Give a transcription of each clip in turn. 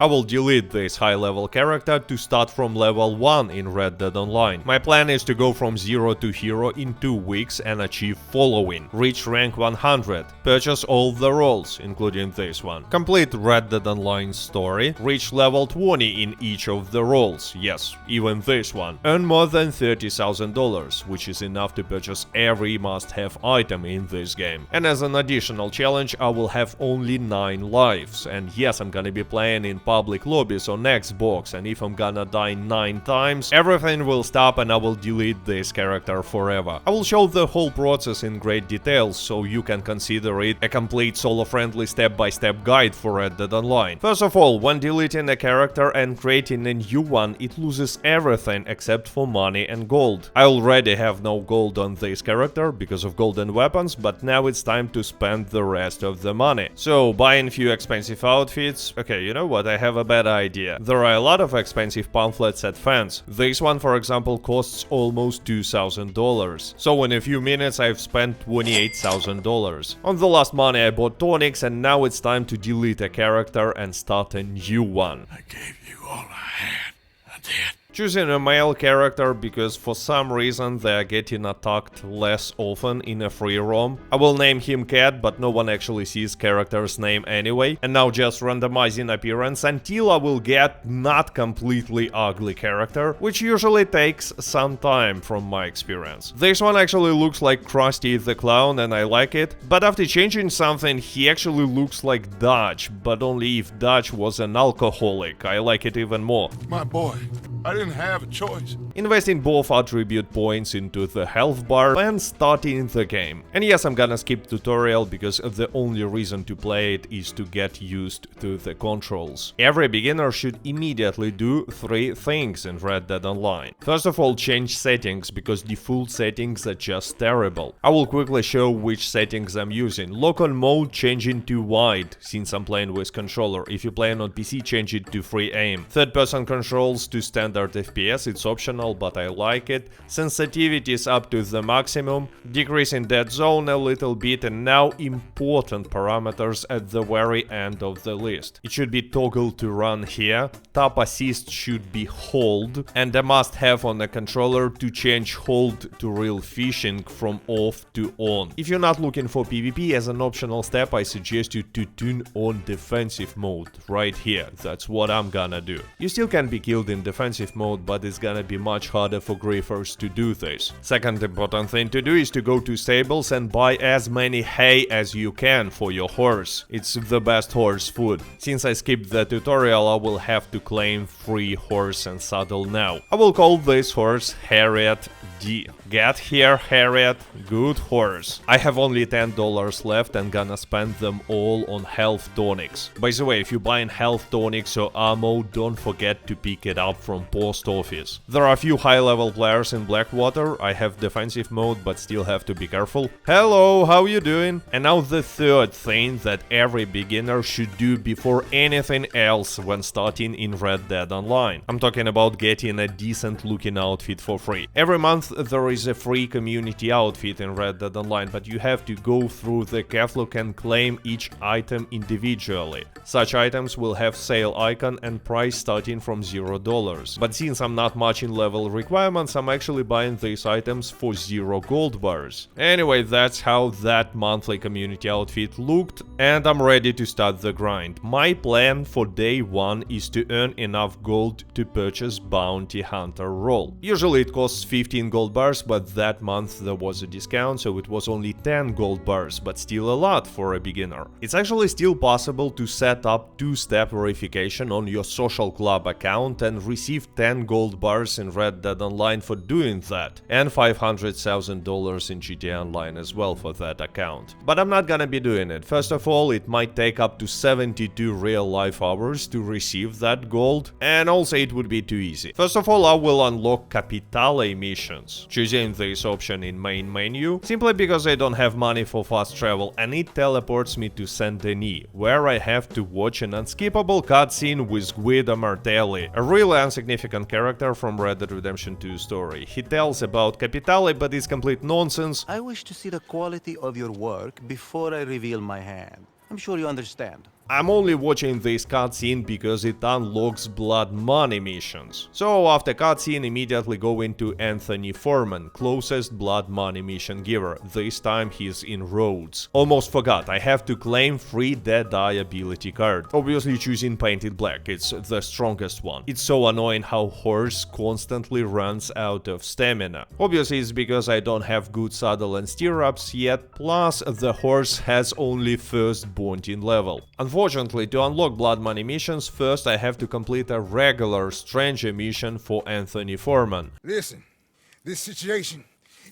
I will delete this high-level character to start from level 1 in Red Dead Online. My plan is to go from 0 to hero in 2 weeks and achieve following: reach rank 100, purchase all the roles, including this one, complete Red Dead Online story, reach level 20 in each of the roles, yes, even this one, earn more than $30,000, which is enough to purchase every must-have item in this game. And as an additional challenge, I will have only 9 lives, and yes, I'm gonna be playing in public lobbies on Xbox, and if I'm gonna die 9 times, everything will stop and I will delete this character forever. I will show the whole process in great detail, so you can consider it a complete solo-friendly step-by-step guide for Red Dead Online. First of all, when deleting a character and creating a new one, it loses everything except for money and gold. I already have no gold on this character because of golden weapons, but now it's time to spend the rest of the money. So, buying few expensive outfits. Okay, you know what, I have a bad idea. There are a lot of expensive pamphlets at fans. This one, for example, costs almost $2,000. So in a few minutes I've spent $28,000. On the last money I bought tonics, and now it's time to delete a character and start a new one. I gave you all I had. I did. Choosing a male character because for some reason they are getting attacked less often in a free roam. I will name him Cat, but no one actually sees character's name anyway. And now just randomizing appearance until I will get not completely ugly character, which usually takes some time from my experience. This one actually looks like Krusty the Clown and I like it, but after changing something he actually looks like Dutch, but only if Dutch was an alcoholic. I like it even more. My boy, I didn't have a choice. Investing both attribute points into the health bar and starting the game. And yes, I'm gonna skip tutorial because the only reason to play it is to get used to the controls. Every beginner should immediately do 3 things in Red Dead Online. First of all, change settings, because default settings are just terrible. I will quickly show which settings I'm using. Lock-on mode, changing to wide, since I'm playing with controller. If you're playing on PC, change it to free aim. Third-person controls to standard FPS, it's optional, but I like it. Sensitivity is up to the maximum, decreasing dead zone a little bit, and now important parameters at the very end of the list. It should be toggle to run here, tap assist should be hold, and a must-have on the controller to change hold to real fishing from off to on. If you're not looking for PvP, as an optional step, I suggest you to tune on defensive mode right here. That's what I'm gonna do. You still can be killed in defensive mode, but it's gonna be much harder for griefers to do this. Second important thing to do is to go to stables and buy as many hay as you can for your horse. It's the best horse food. Since I skipped the tutorial, I will have to claim free horse and saddle now. I will call this horse Harriet D. Get here, Harriet. Good horse. I have only $10 left and gonna spend them all on health tonics. By the way, if you're buying health tonics or ammo, don't forget to pick it up from post office. There are a few high-level players in Blackwater. I have defensive mode, but still have to be careful. Hello, how you doing? And now the third thing that every beginner should do before anything else when starting in Red Dead Online. I'm talking about getting a decent looking outfit for free. Every month there is a free community outfit in Red Dead Online, but you have to go through the catalog and claim each item individually. Such items will have sale icon and price starting from $0. But since I'm not much in level requirements, I'm actually buying these items for 0 gold bars. Anyway, that's how that monthly community outfit looked, and I'm ready to start the grind. My plan for day 1 is to earn enough gold to purchase Bounty Hunter role. Usually it costs 15 gold bars, but that month there was a discount, so it was only 10 gold bars, but still a lot for a beginner. It's actually still possible to set up 2-step verification on your social club account and receive 10 gold bars in Red Dead Online for doing that, and $500,000 in GTA Online as well for that account. But I'm not gonna be doing it. First of all, it might take up to 72 real-life hours to receive that gold, and also it would be too easy. First of all, I will unlock Capitale missions, choosing this option in main menu, simply because I don't have money for fast travel, and it teleports me to Saint Denis, where I have to watch an unskippable cutscene with Guido Martelli, a really insignificant character from Red Dead Redemption 2 story. He tells about Capitale, but it's complete nonsense. I wish to see the quality of your work before I reveal my hand. I'm sure you understand. I'm only watching this cutscene because it unlocks blood money missions. So after cutscene, immediately go into Anthony Foreman, closest blood money mission giver. This time he's in Rhodes. Almost forgot, I have to claim free Deadeye ability card. Obviously choosing Painted Black, it's the strongest one. It's so annoying how horse constantly runs out of stamina. Obviously it's because I don't have good saddle and stirrups yet, plus the horse has only first Bounty level. Unfortunately, to unlock blood money missions, first I have to complete a regular stranger mission for Anthony Foreman. Listen, this situation,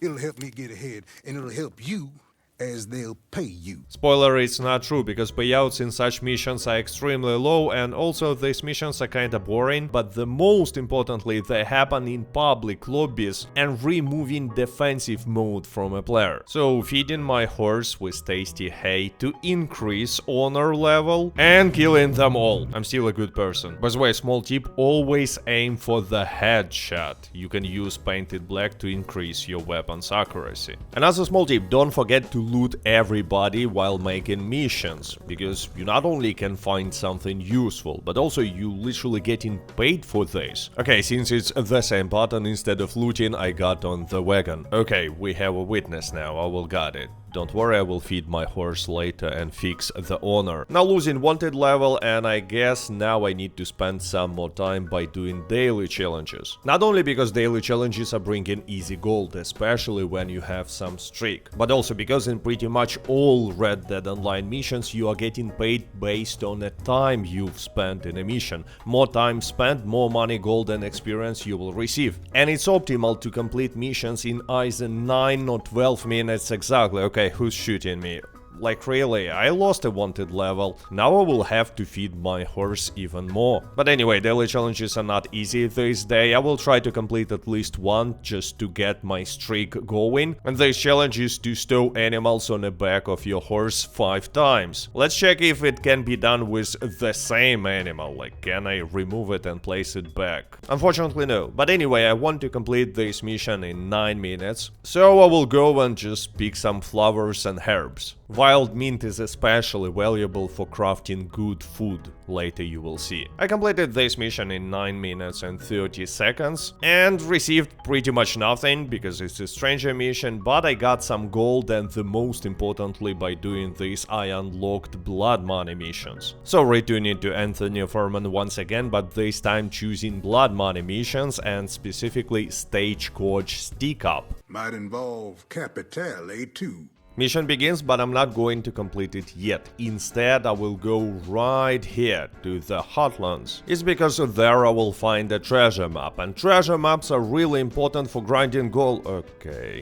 it'll help me get ahead, and it'll help you as they'll pay you. Spoiler, it's not true, because payouts in such missions are extremely low, and also these missions are kinda boring, but the most importantly, they happen in public lobbies and removing defensive mode from a player. So feeding my horse with tasty hay to increase honor level and killing them all. I'm still a good person. By the way, small tip, always aim for the headshot. You can use Painted Black to increase your weapon's accuracy. Another small tip, don't forget to loot everybody while making missions, because you not only can find something useful, but also you literally getting paid for this. Okay, since it's the same button, instead of looting, I got on the wagon. Okay, we have a witness now, I will got it. Don't worry, I will feed my horse later and fix the honor. Now losing wanted level, and I guess now I need to spend some more time by doing daily challenges. Not only because daily challenges are bringing easy gold, especially when you have some streak, but also because in pretty much all Red Dead Online missions you are getting paid based on the time you've spent in a mission. More time spent, more money, gold and experience you will receive. And it's optimal to complete missions in either 9 or 12 minutes exactly. Okay, who's shooting me? Like really, I lost a wanted level, now I will have to feed my horse even more. But anyway, daily challenges are not easy this day, I will try to complete at least one just to get my streak going. And this challenge is to stow animals on the back of your horse 5 times. Let's check if it can be done with the same animal, like can I remove it and place it back? Unfortunately no, but anyway, I want to complete this mission in 9 minutes, so I will go and just pick some flowers and herbs. Wild mint is especially valuable for crafting good food, later you will see. I completed this mission in 9 minutes and 30 seconds and received pretty much nothing because it's a stranger mission, but I got some gold, and the most importantly, by doing this I unlocked blood money missions. So returning to Anthony Foreman once again, but this time choosing blood money missions and specifically Stagecoach Stick Up. Might involve capital, too. Mission begins, but I'm not going to complete it yet. Instead, I will go right here to the Hotlands. It's because there I will find a treasure map, and treasure maps are really important for grinding gold. Okay,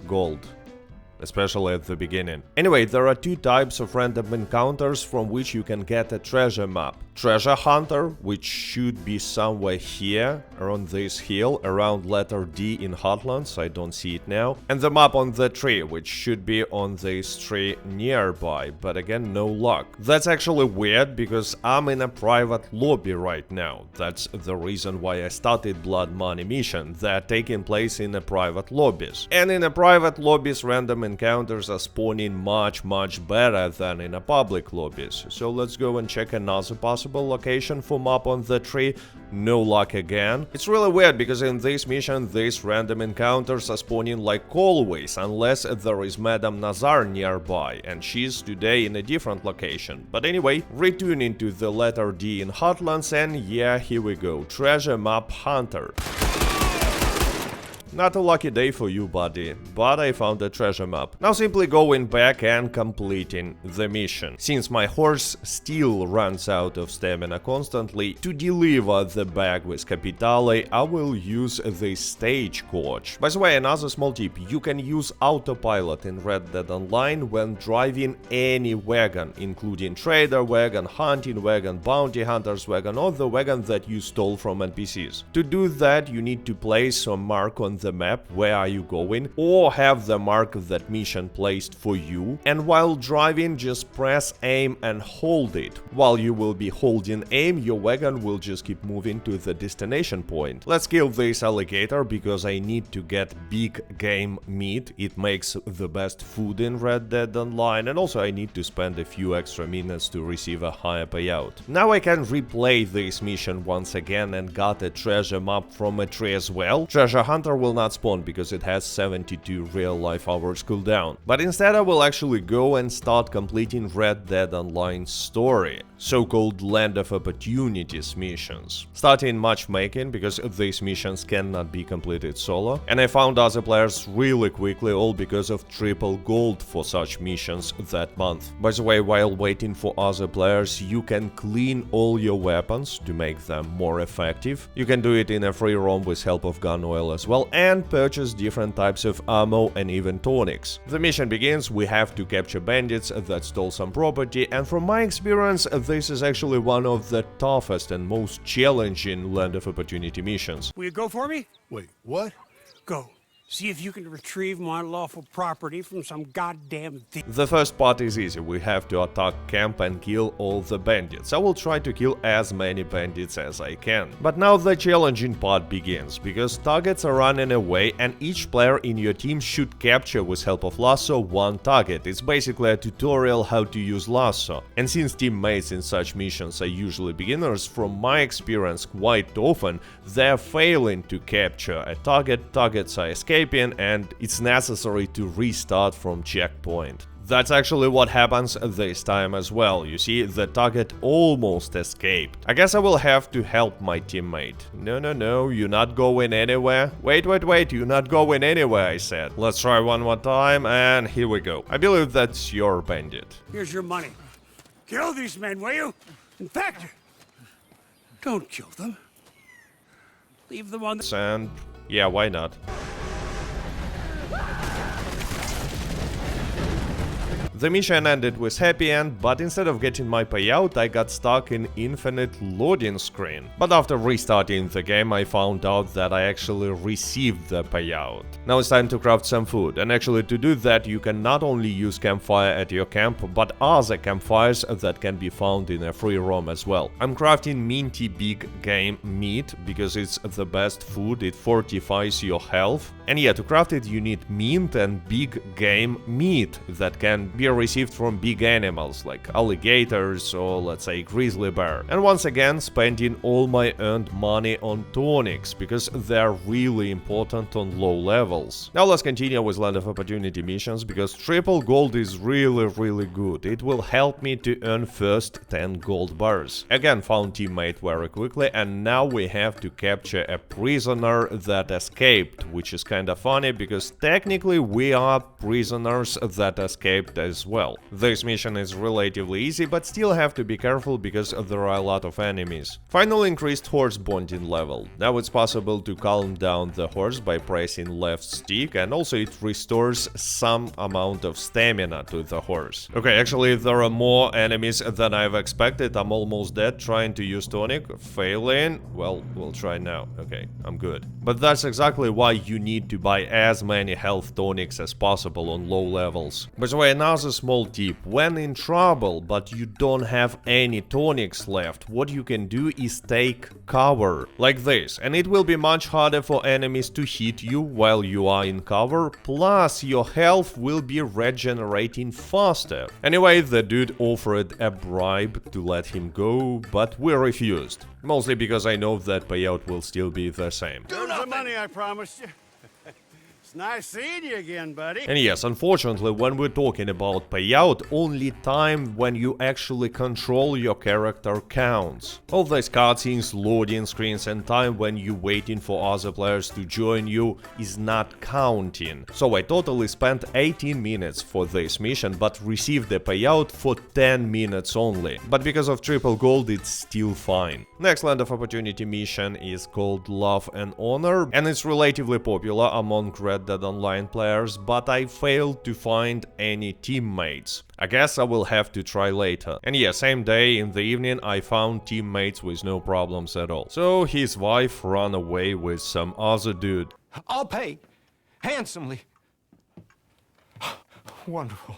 gold. Especially at the beginning. Anyway, there are 2 types of random encounters from which you can get a treasure map. Treasure Hunter, which should be somewhere here, around this hill, around letter D in Hotlands, I don't see it now. And the map on the tree, which should be on this tree nearby, but again, no luck. That's actually weird, because I'm in a private lobby right now. That's the reason why I started Blood Money mission. They're taking place in a private lobbies. And in a private lobbies, random encounters are spawning much better than in a public lobbies. So let's go and check another possible location for map on the tree. No luck again. It's really weird because in this mission these random encounters are spawning like always, unless there is Madame Nazar nearby, and she's today in a different location. But anyway, returning to the letter D in Hotlands, and yeah, here we go, treasure map hunter. Not a lucky day for you, buddy, but I found a treasure map. Now simply going back and completing the mission. Since my horse still runs out of stamina constantly, to deliver the bag with Capitale, I will use the Stagecoach. By the way, another small tip, you can use autopilot in Red Dead Online when driving any wagon, including trader wagon, hunting wagon, bounty hunter's wagon, or the wagon that you stole from NPCs. To do that, you need to place a mark on the the map where are you going, or have the mark of that mission placed for you, and while driving just press aim and hold it. While you will be holding aim, your wagon will just keep moving to the destination point. Let's kill this alligator because I need to get big game meat. It makes the best food in Red Dead Online, and also I need to spend a few extra minutes to receive a higher payout. Now I can replay this mission once again and got a treasure map from a tree as well. Treasure Hunter will not spawn because it has 72 real life hours cooldown. But instead I will actually go and start completing Red Dead Online story, so-called Land of Opportunities missions. Starting matchmaking because these missions cannot be completed solo, and I found other players really quickly, all because of triple gold for such missions that month. By the way, while waiting for other players, you can clean all your weapons to make them more effective. You can do it in a free roam with help of gun oil as well, and purchase different types of ammo and even tonics. The mission begins, we have to capture bandits that stole some property, and from my experience, this is actually one of the toughest and most challenging Land of Opportunity missions. Will you go for me? Wait, what? Go. See if you can retrieve my lawful property from some goddamn thief. The first part is easy, we have to attack camp and kill all the bandits. I will try to kill as many bandits as I can. But now the challenging part begins, because targets are running away and each player in your team should capture with help of lasso one target. It's basically a tutorial how to use lasso. And since teammates in such missions are usually beginners, from my experience quite often they're failing to capture a target, targets are escaping, and it's necessary to restart from checkpoint. That's actually what happens this time as well. You see, the target almost escaped. I guess I will have to help my teammate. No, you're not going anywhere. Wait, you're not going anywhere, I said. Let's try one more time, and here we go. I believe that's your bandit. Here's your money. Kill these men, will you? In fact, don't kill them. Leave them on the... And yeah, why not? The mission ended with happy end, but instead of getting my payout, I got stuck in infinite loading screen. But after restarting the game, I found out that I actually received the payout. Now it's time to craft some food, and actually to do that you can not only use campfire at your camp, but other campfires that can be found in a free roam as well. I'm crafting minty big game meat because it's the best food, it fortifies your health. And yeah, to craft it you need mint and big game meat that can be received from big animals like alligators or let's say grizzly bear. And once again spending all my earned money on tonics because they're really important on low levels. Now let's continue with Land of Opportunity missions because triple gold is really good. It will help me to earn first 10 gold bars. Again found teammate very quickly, and now we have to capture a prisoner that escaped, which is kinda funny because technically we are prisoners that escaped as well. This mission is relatively easy, but still have to be careful because there are a lot of enemies. Finally increased horse bonding level. Now it's possible to calm down the horse by pressing left stick, and also it restores some amount of stamina to the horse. Okay, actually there are more enemies than I've expected. I'm almost dead trying to use tonic, failing. Well, we'll try now. Okay, I'm good. But that's exactly why you need to buy as many health tonics as possible on low levels. By the way, another small tip: when in trouble but you don't have any tonics left, what you can do is take cover like this, and it will be much harder for enemies to hit you while you are in cover, plus your health will be regenerating faster. Anyway, the dude offered a bribe to let him go, but we refused, mostly because I know that payout will still be the same. There's the money I promised you. It's nice seeing you again, buddy. And yes, unfortunately, when we're talking about payout, only time when you actually control your character counts. All these cutscenes, loading screens and time when you're waiting for other players to join you is not counting. So I totally spent 18 minutes for this mission, but received a payout for 10 minutes only. But because of triple gold, it's still fine. Next Land of Opportunity mission is called Love and Honor, and it's relatively popular among Red Dead Online players, but I failed to find any teammates. I guess I will have to try later. And yeah, same day in the evening I found teammates with no problems at all. So his wife ran away with some other dude. I'll pay handsomely. Wonderful.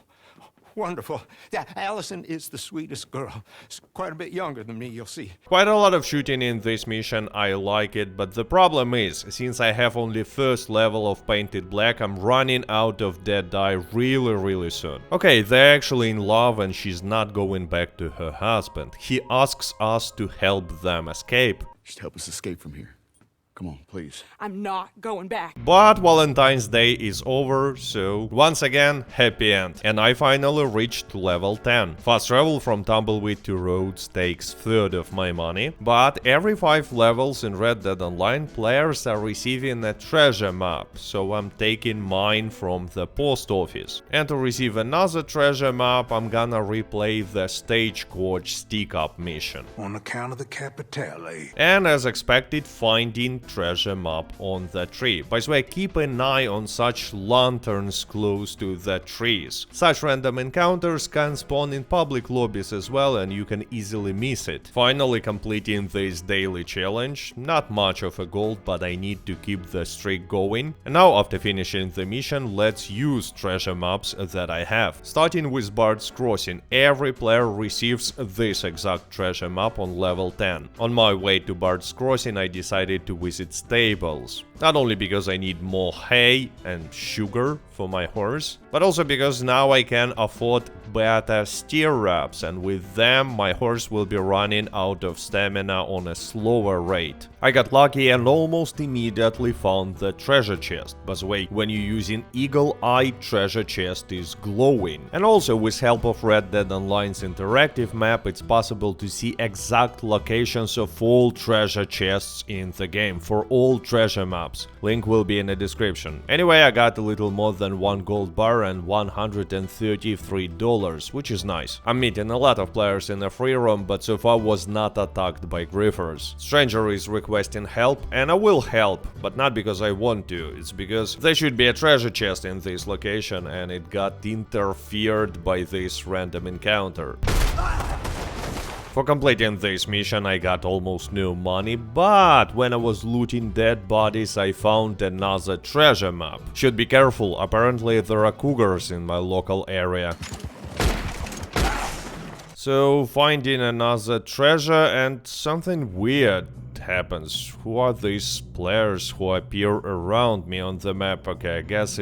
Wonderful. Yeah, Allison is the sweetest girl. She's quite a bit younger than me, you'll see. Quite a lot of shooting in this mission, I like it, but the problem is, since I have only first level of painted black, I'm running out of dead dye really soon. Okay, they're actually in love and she's not going back to her husband. He asks us to help them escape. Just help us escape from here. Come on, please. I'm not going back. But Valentine's Day is over, so once again, happy end. And I finally reached level 10. Fast travel from Tumbleweed to Rhodes takes third of my money, but every 5 levels in Red Dead Online, players are receiving a treasure map, so I'm taking mine from the post office. And to receive another treasure map, I'm gonna replay the Stagecoach stick-up mission. On account of the Capitale. And as expected, finding treasure map on the tree. By the way, keep an eye on such lanterns close to the trees. Such random encounters can spawn in public lobbies as well, and you can easily miss it. Finally completing this daily challenge. Not much of a gold, but I need to keep the streak going. And now, after finishing the mission, let's use treasure maps that I have. Starting with Bard's Crossing, every player receives this exact treasure map on level 10. On my way to Bard's Crossing, I decided to visit stables. Not only because I need more hay and sugar for my horse, but also because now I can afford better stirrups, and with them my horse will be running out of stamina on a slower rate. I got lucky and almost immediately found the treasure chest. By the way, when you're using Eagle Eye, treasure chest is glowing. And also with help of Red Dead Online's interactive map, it's possible to see exact locations of all treasure chests in the game for all treasure maps. Link will be in the description. Anyway, I got a little more than 1 gold bar and $133, which is nice. I'm meeting a lot of players in the free roam, but so far was not attacked by griffers. Stranger is requesting help, and I will help, but not because I want to, it's because there should be a treasure chest in this location and it got interfered by this random encounter. For completing this mission I got almost no money, but when I was looting dead bodies I found another treasure map. Should be careful, apparently there are cougars in my local area. So finding another treasure and something weird happens. Who are these players who appear around me on the map? Okay, I guess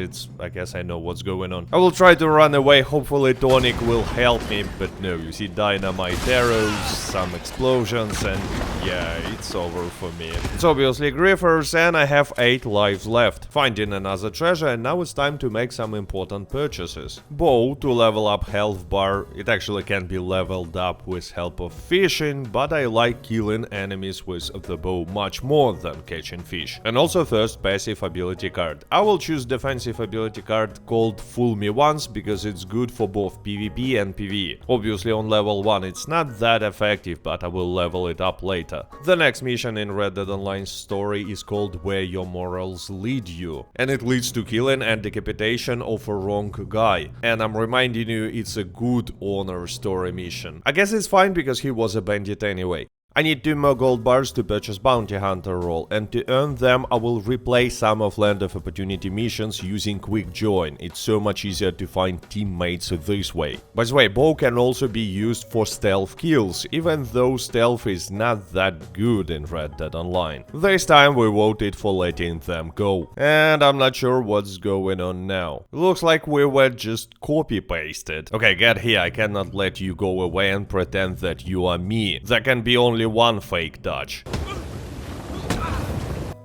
I know what's going on. I will try to run away, hopefully Tonic will help me, but no, you see dynamite arrows, some explosions, and yeah, it's over for me. It's obviously griffers, and I have 8 lives left. Finding another treasure, and now it's time to make some important purchases. Bow to level up health bar. It actually can be leveled up with help of fishing, but I like killing enemies with the bow much more than catching fish. And also first passive ability card. I will choose defensive ability card called Fool Me Once because it's good for both PvP and PvE. Obviously on level 1 it's not that effective, but I will level it up later. The next mission in Red Dead Online's story is called Where Your Morals Lead You, and it leads to killing and decapitation of a wrong guy. And I'm reminding you, it's a good honor story mission. I guess it's fine because he was a bandit anyway. I need 2 more gold bars to purchase Bounty Hunter role, and to earn them I will replay some of Land of Opportunity missions using Quick Join. It's so much easier to find teammates this way. By the way, bow can also be used for stealth kills, even though stealth is not that good in Red Dead Online. This time we voted for letting them go. And I'm not sure what's going on now. Looks like we were just copy-pasted. Okay, get here, I cannot let you go away and pretend that you are me. There can be only one fake dodge.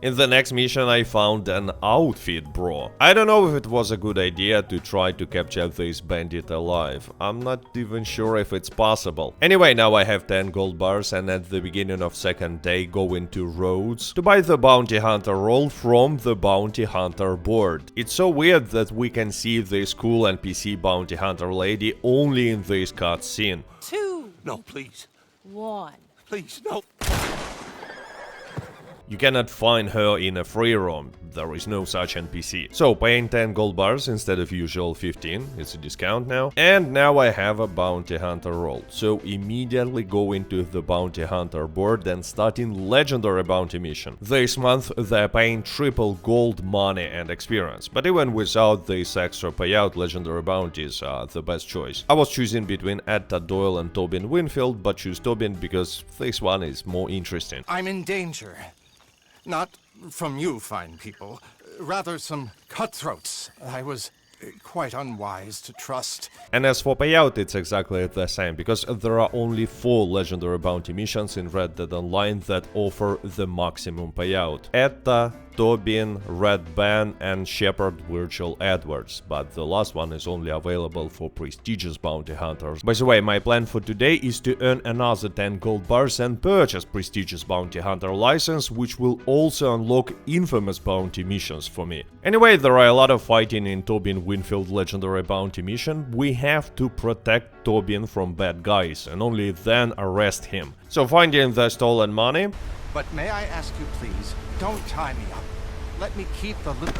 In the next mission I found an outfit, bro. I don't know if it was a good idea to try to capture this bandit alive. I'm not even sure if it's possible. Anyway, now I have 10 gold bars, and at the beginning of second day go into Rhodes to buy the Bounty Hunter role from the Bounty Hunter board. It's so weird that we can see this cool NPC Bounty Hunter lady only in this cutscene. 2, No, please. 1. Please, no. You cannot find her in a free roam, there is no such NPC. So paying 10 gold bars instead of usual 15, it's a discount now. And now I have a bounty hunter role, so immediately go into the bounty hunter board and starting legendary bounty mission. This month they're paying triple gold, money and experience, but even without this extra payout, legendary bounties are the best choice. I was choosing between Etta, Doyle and Tobin Winfield, but choose Tobin because this one is more interesting. I'm in danger. Not from you, fine people. Rather some cutthroats I was quite unwise to trust. And as for payout, it's exactly the same, because there are only 4 legendary bounty missions in Red Dead Online that offer the maximum payout. Etta, Tobin, Red Ben and Shepherd Virgil Edwards, but the last one is only available for prestigious bounty hunters. By the way, my plan for today is to earn another 10 gold bars and purchase prestigious bounty hunter license, which will also unlock infamous bounty missions for me. Anyway, there are a lot of fighting in Tobin Winfield legendary bounty mission. We have to protect Tobin from bad guys and only then arrest him. So finding the stolen money. But may I ask you please, don't tie me up. Let me keep the loot.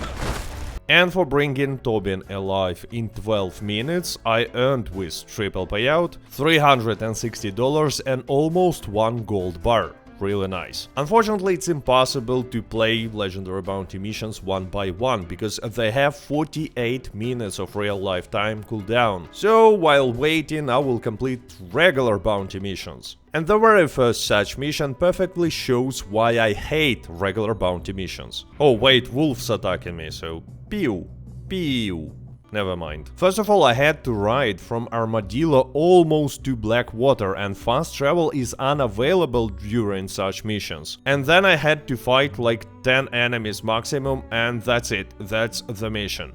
And for bringing Tobin alive in 12 minutes, I earned with triple payout $360 and almost 1 gold bar. Really nice. Unfortunately, it's impossible to play legendary bounty missions one by one, because they have 48 minutes of real life time cooldown. So while waiting, I will complete regular bounty missions. And the very first such mission perfectly shows why I hate regular bounty missions. Oh wait, wolves attacking me, so pew, pew. Never mind. First of all, I had to ride from Armadillo almost to Blackwater, and fast travel is unavailable during such missions. And then I had to fight like 10 enemies maximum, and that's it. That's the mission.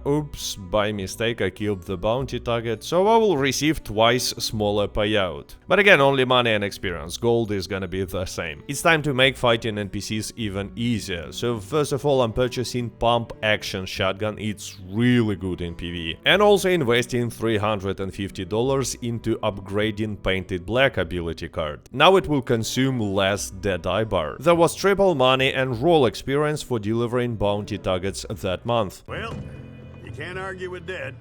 Oops, by mistake I killed the bounty target, so I will receive twice smaller payout. But again, only money and experience. Gold is gonna be the same. It's time to make fighting NPCs even easier. So first of all, I'm purchasing pump action shotgun. It's really good in PvE. And also investing $350 into upgrading Painted Black ability card. Now it will consume less Deadeye bar. There was triple money and roll experience for delivering bounty targets that month. Well, you can't argue with dead.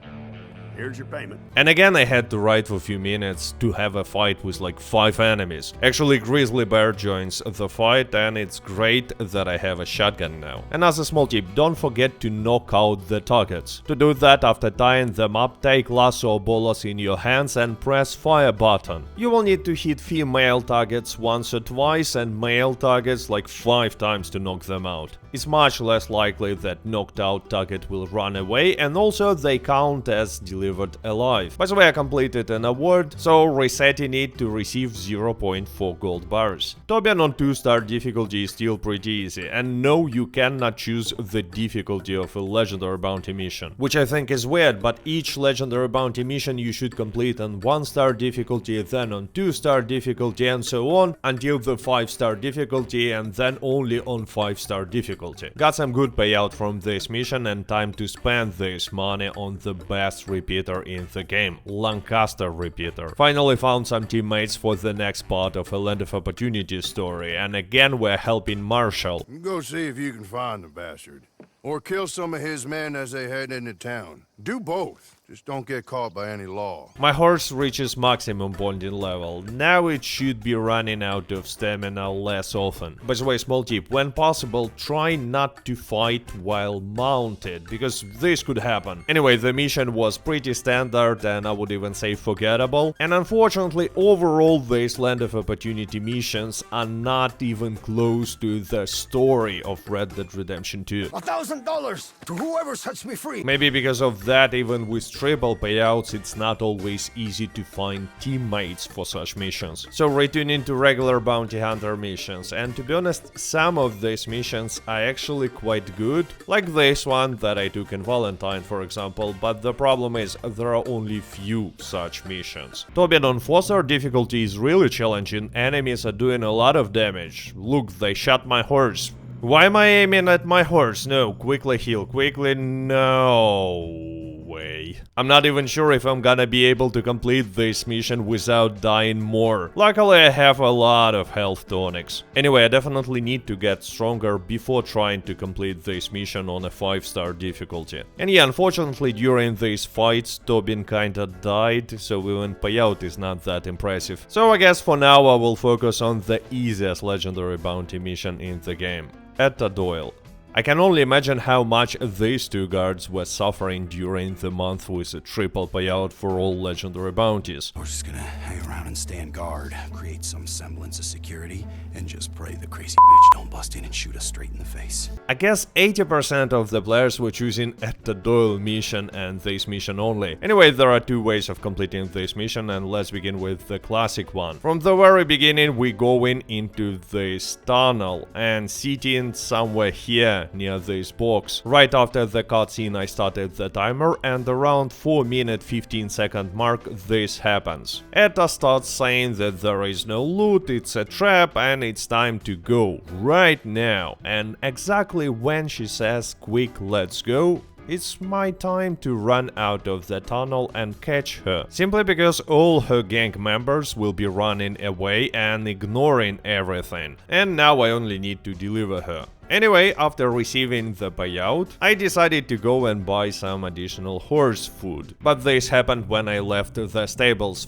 Here's your payment. And again I had to ride for a few minutes to have a fight with like 5 enemies. Actually, Grizzly Bear joins the fight, and it's great that I have a shotgun now. Another small tip, don't forget to knock out the targets. To do that, after tying them up, take lasso or bolas in your hands and press fire button. You will need to hit female targets once or twice and male targets like 5 times to knock them out. It's much less likely that knocked out target will run away, and also they count as delivered alive. By the way, I completed an award, so resetting it to receive 0.4 gold bars. Tobin on 2-star difficulty is still pretty easy, and no, you cannot choose the difficulty of a legendary bounty mission, which I think is weird, but each legendary bounty mission you should complete on 1-star difficulty, then on 2-star difficulty and so on, until the 5-star difficulty, and then only on 5-star difficulty. Got some good payout from this mission, and time to spend this money on the best repeater in the game, Lancaster repeater. Finally found some teammates for the next part of a Land of Opportunity story, and again we're helping Marshall. Go see if you can find the bastard. Or kill some of his men as they head into town. Do both. Just don't get caught by any law. My horse reaches maximum bonding level. Now it should be running out of stamina less often. By the way, small tip, when possible, try not to fight while mounted, because this could happen. Anyway, the mission was pretty standard and I would even say forgettable. And unfortunately, overall, these Land of Opportunity missions are not even close to the story of Red Dead Redemption 2. $1,000 to whoever sets me free. Maybe because of that, even with triple payouts, it's not always easy to find teammates for such missions. So returning to regular bounty hunter missions, and to be honest, some of these missions are actually quite good, like this one that I took in Valentine, for example, but the problem is there are only few such missions. Tobin on 4-star difficulty is really challenging, enemies are doing a lot of damage. Look, they shot my horse. Why am I aiming at my horse? No, quickly heal, quickly, no. way. I'm not even sure if I'm gonna be able to complete this mission without dying more. Luckily, I have a lot of health tonics. Anyway, I definitely need to get stronger before trying to complete this mission on a 5-star difficulty. And yeah, unfortunately, during these fights, Tobin kinda died, so even payout is not that impressive. So I guess for now I will focus on the easiest legendary bounty mission in the game. Etta Doyle. I can only imagine how much these two guards were suffering during the month with a triple payout for all legendary bounties. We're just gonna hang around and stand guard, create some semblance of security, and just pray the crazy bitch don't bust in and shoot us straight in the face. I guess 80% of the players were choosing Etta Doyle mission and this mission only. Anyway, there are two ways of completing this mission, and let's begin with the classic one. From the very beginning, we go into this tunnel and sitting somewhere here near this box. Right after the cutscene I started the timer, and around 4-minute 15-second mark this happens. Etta starts saying that there is no loot, it's a trap and it's time to go right now. And exactly when she says quick let's go, it's my time to run out of the tunnel and catch her. Simply because all her gang members will be running away and ignoring everything. And now I only need to deliver her. Anyway, after receiving the payout, I decided to go and buy some additional horse food. But this happened when I left the stables.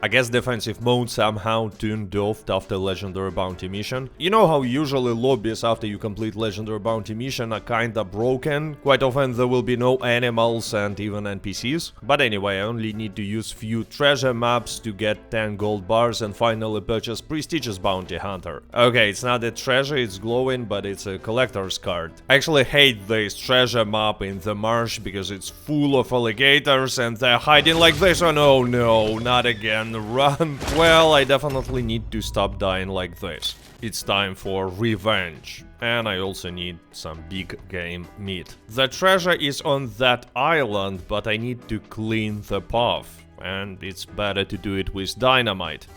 I guess defensive mode somehow turned off after legendary bounty mission. You know how usually lobbies after you complete legendary bounty mission are kinda broken? Quite often there will be no animals and even NPCs. But anyway, I only need to use few treasure maps to get 10 gold bars and finally purchase prestigious bounty hunter. Okay, it's not a treasure, it's glowing, but it's a collector's card. I actually hate this treasure map in the marsh because it's full of alligators and they're hiding like this. Oh no, not again. Run. Well, I definitely need to stop dying like this. It's time for revenge. And I also need some big game meat. The treasure is on that island, but I need to clean the path. And it's better to do it with dynamite.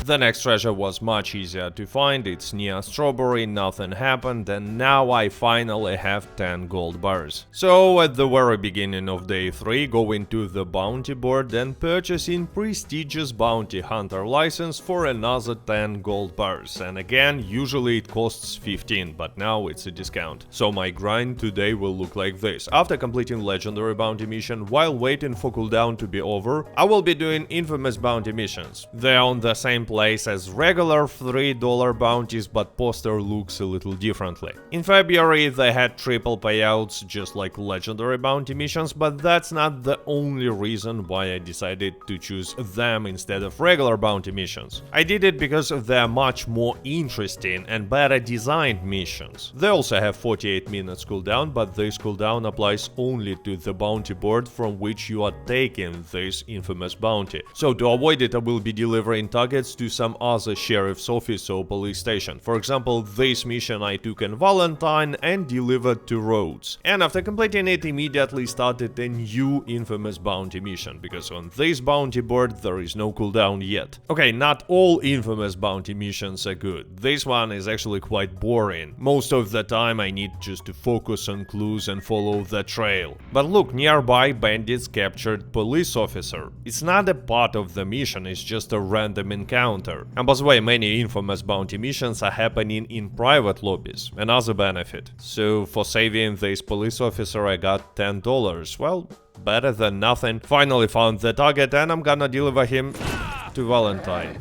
The next treasure was much easier to find, it's near Strawberry, nothing happened, and now I finally have 10 gold bars. So at the very beginning of day 3, go into the bounty board and purchasing prestigious bounty hunter license for another 10 gold bars, and again, usually it costs 15, but now it's a discount. So my grind today will look like this. After completing legendary bounty mission, while waiting for cooldown to be over, I will be doing infamous bounty missions. They are on the same place as regular $3 bounties, but poster looks a little differently. In February they had triple payouts just like legendary bounty missions, but that's not the only reason why I decided to choose them instead of regular bounty missions. I did it because they're much more interesting and better designed missions. They also have 48 minutes cooldown, but this cooldown applies only to the bounty board from which you are taking this infamous bounty. So to avoid it, I will be delivering targets to some other sheriff's office or police station. For example, this mission I took in Valentine and delivered to Rhodes. And after completing it, immediately started a new infamous bounty mission, because on this bounty board there is no cooldown yet. Okay, not all infamous bounty missions are good. This one is actually quite boring. Most of the time I need just to focus on clues and follow the trail. But look, nearby bandits captured police officer. It's not a part of the mission, it's just a random encounter. And by the way, many infamous bounty missions are happening in private lobbies, another benefit. So for saving this police officer I got $10, well, better than nothing. Finally found the target and I'm gonna deliver him to Valentine.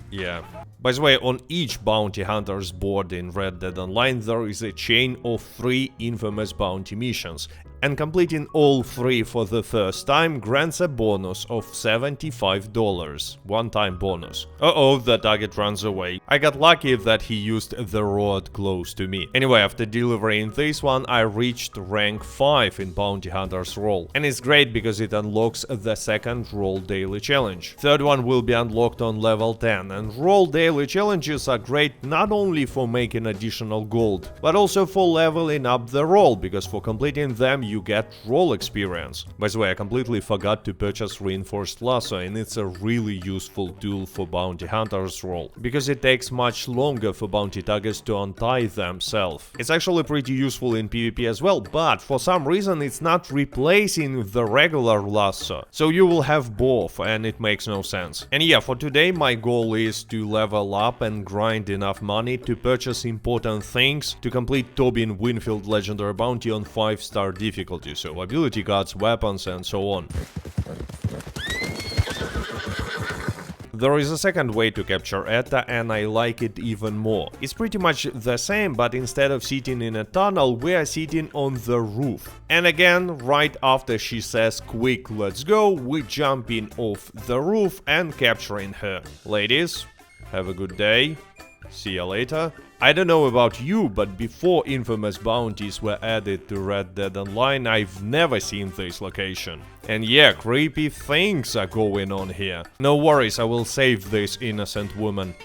Yeah. By the way, on each bounty hunter's board in Red Dead Online there is a chain of 3 infamous bounty missions, and completing all 3 for the first time grants a bonus of $75, one-time bonus. Uh-oh, the target runs away. I got lucky that he used the road close to me. Anyway, after delivering this one, I reached rank 5 in Bounty Hunter's role. And it's great because it unlocks the second role daily challenge. Third one will be unlocked on level 10, and role daily challenges are great not only for making additional gold, but also for leveling up the role, because for completing them you get roll experience. By the way, I completely forgot to purchase reinforced lasso, and it's a really useful tool for bounty hunters role, because it takes much longer for bounty targets to untie themselves. It's actually pretty useful in PvP as well, but for some reason it's not replacing the regular lasso. So you will have both, and it makes no sense. And yeah, for today my goal is to level up and grind enough money to purchase important things to complete Tobin Winfield Legendary Bounty on 5-star difficulty, so ability cards, weapons and so on. There is a second way to capture Etta, and I like it even more. It's pretty much the same, but instead of sitting in a tunnel, we are sitting on the roof. And again, right after she says quick let's go, we jump in off the roof and capturing her. Ladies, have a good day. See you later. I don't know about you, but before infamous bounties were added to Red Dead Online, I've never seen this location. And yeah, creepy things are going on here. No worries, I will save this innocent woman.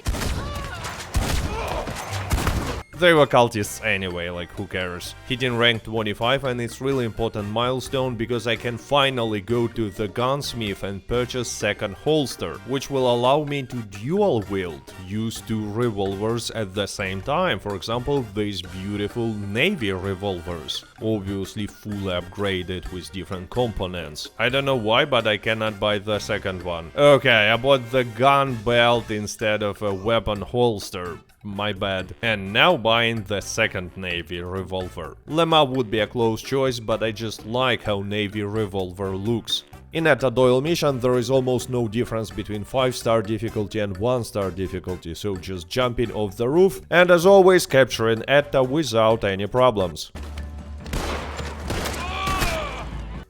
They were cultists anyway, like who cares. Hitting rank 25, and it's really important milestone because I can finally go to the gunsmith and purchase second holster, which will allow me to dual wield, use 2 revolvers at the same time, for example these beautiful navy revolvers, obviously fully upgraded with different components. I don't know why, but I cannot buy the second one. Okay, I bought the gun belt instead of a weapon holster. My bad. And now buying the second navy revolver. Lemma would be a close choice, but I just like how navy revolver looks. In Etta Doyle mission there is almost no difference between 5-star difficulty and 1-star difficulty, so just jumping off the roof and as always capturing Etta without any problems.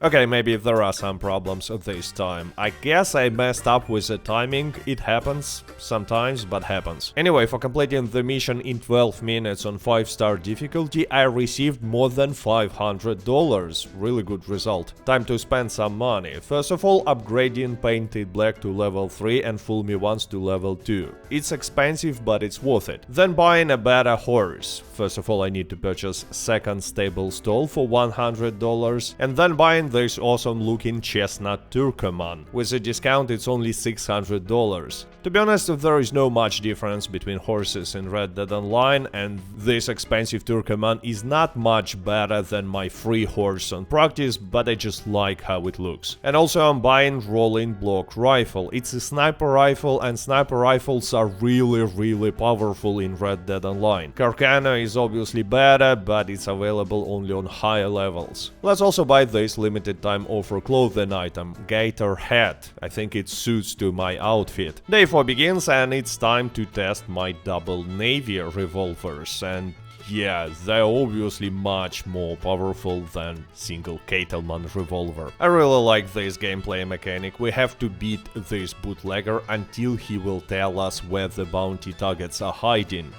Okay, maybe there are some problems this time. I guess I messed up with the timing. It happens sometimes, but happens. Anyway, for completing the mission in 12 minutes on 5-star difficulty, I received more than $500. Really good result. Time to spend some money. First of all, upgrading Painted Black to level 3 and Fool Me Once to level 2. It's expensive, but it's worth it. Then buying a better horse. First of all, I need to purchase second stable stall for $100, and then buying this awesome looking chestnut Turkoman. With a discount it's only $600. To be honest, there is no much difference between horses in Red Dead Online, and this expensive Turkoman is not much better than my free horse on practice, but I just like how it looks. And also I'm buying rolling block rifle. It's a sniper rifle, and sniper rifles are really powerful in Red Dead Online. Carcano is obviously better, but it's available only on higher levels. Let's also buy this limited time offer clothing item, gator hat. I think it suits to my outfit. Day 4 begins, and it's time to test my double navy revolvers, and yeah, they're obviously much more powerful than single Cattleman revolver. I really like this gameplay mechanic. We have to beat this bootlegger until he will tell us where the bounty targets are hiding.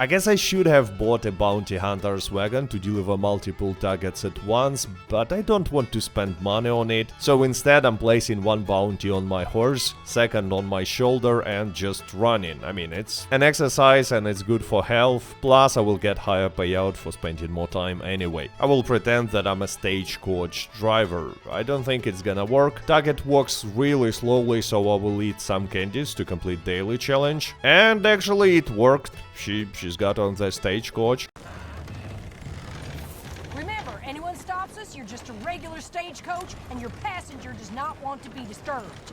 I guess I should have bought a bounty hunter's wagon to deliver multiple targets at once, but I don't want to spend money on it, so instead I'm placing one bounty on my horse, second on my shoulder, and just running. I mean, it's an exercise and it's good for health, plus I will get higher payout for spending more time anyway. I will pretend that I'm a stagecoach driver. I don't think it's gonna work. Target walks really slowly, so I will eat some candies to complete daily challenge. And actually it worked. She's got on the stagecoach. Remember, anyone stops us, you're just a regular stagecoach, and your passenger does not want to be disturbed.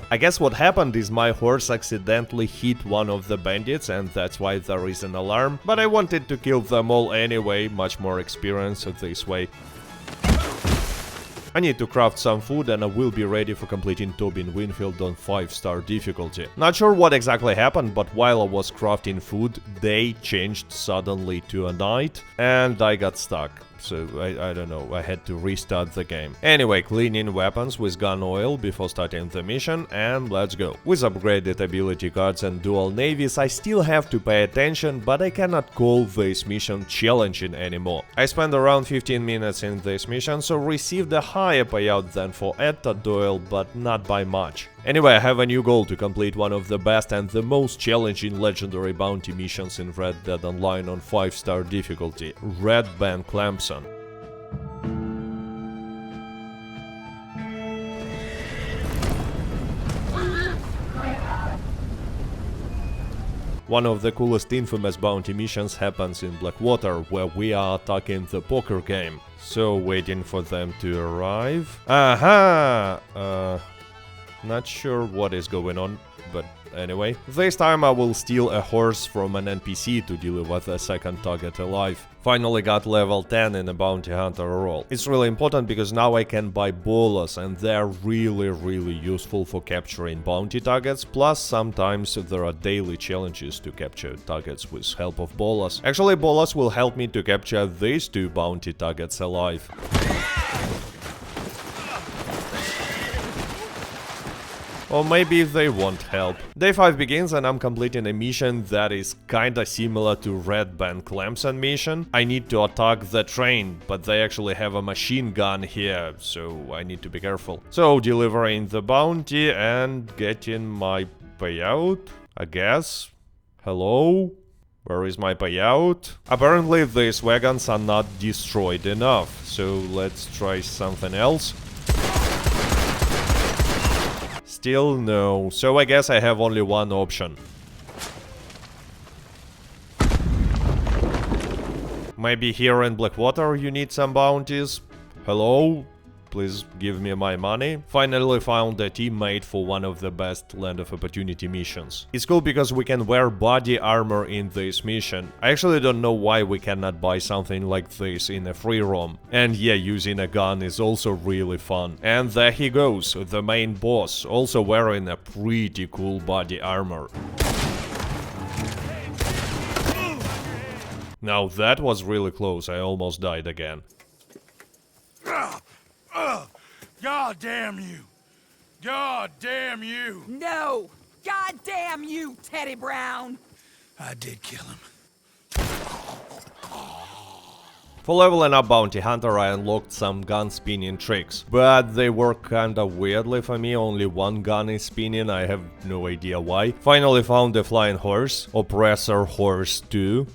I guess what happened is my horse accidentally hit one of the bandits, and that's why there is an alarm, but I wanted to kill them all anyway, much more experience this way. I need to craft some food and I will be ready for completing Tobin Winfield on 5-star difficulty. Not sure what exactly happened, but while I was crafting food, day changed suddenly to a night and I got stuck. So I don't know, I had to restart the game. Anyway, cleaning weapons with gun oil before starting the mission, and let's go. With upgraded ability cards and dual navies, I still have to pay attention, but I cannot call this mission challenging anymore. I spent around 15 minutes in this mission, so received a high higher payout than for Etta, Doyle, but not by much. Anyway, I have a new goal to complete one of the best and the most challenging legendary bounty missions in Red Dead Online on 5-star difficulty, Red Ben Clempson. One of the coolest infamous bounty missions happens in Blackwater, where we are attacking the poker game. So, waiting for them to arrive. Aha! Not sure what is going on, but anyway. This time I will steal a horse from an NPC to deliver the second target alive. Finally got level 10 in a bounty hunter role. It's really important because now I can buy bolas and they're really useful for capturing bounty targets, plus sometimes there are daily challenges to capture targets with help of bolas. Actually, bolas will help me to capture these 2 bounty targets alive. Or maybe they won't help. Day 5 begins and I'm completing a mission that is kinda similar to Red Ben Clempson mission. I need to attack the train, but they actually have a machine gun here, so I need to be careful. So, delivering the bounty and getting my payout, I guess. Hello? Where is my payout? Apparently these wagons are not destroyed enough, so let's try something else. Still no, so I guess I have only one option. Maybe here in Blackwater you need some bounties? Hello? Please give me my money. Finally found a teammate for one of the best Land of Opportunity missions. It's cool because we can wear body armor in this mission. I actually don't know why we cannot buy something like this in a free roam. And yeah, using a gun is also really fun. And there he goes, the main boss, also wearing a pretty cool body armor. Now that was really close, I almost died again. God damn you! God damn you! No! God damn you, Teddy Brown! I did kill him. For leveling up Bounty Hunter I unlocked some gun spinning tricks, but they work kinda weirdly for me, only one gun is spinning, I have no idea why. Finally found a flying horse, Oppressor Horse 2.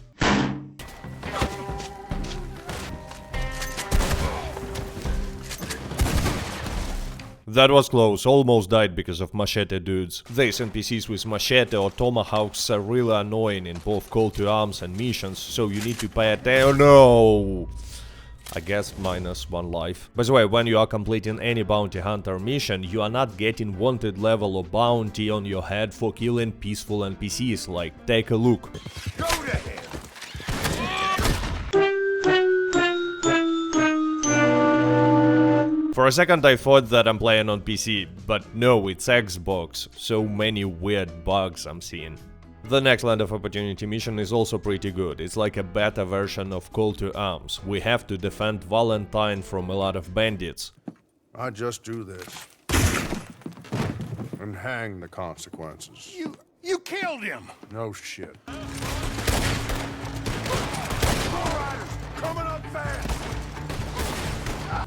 That was close, almost died because of machete dudes. These NPCs with machete or tomahawks are really annoying in both call to arms and missions, so you need to pay attention. Oh no! I guess -1 life. By the way, when you are completing any bounty hunter mission, you are not getting wanted level or bounty on your head for killing peaceful NPCs, like, take a look. Go to hell! For a second I thought that I'm playing on PC, but no, it's Xbox. So many weird bugs I'm seeing. The next Land of Opportunity mission is also pretty good. It's like a beta version of Call to Arms. We have to defend Valentine from a lot of bandits. I just do this. And hang the consequences. You killed him! No shit. Coming up fast!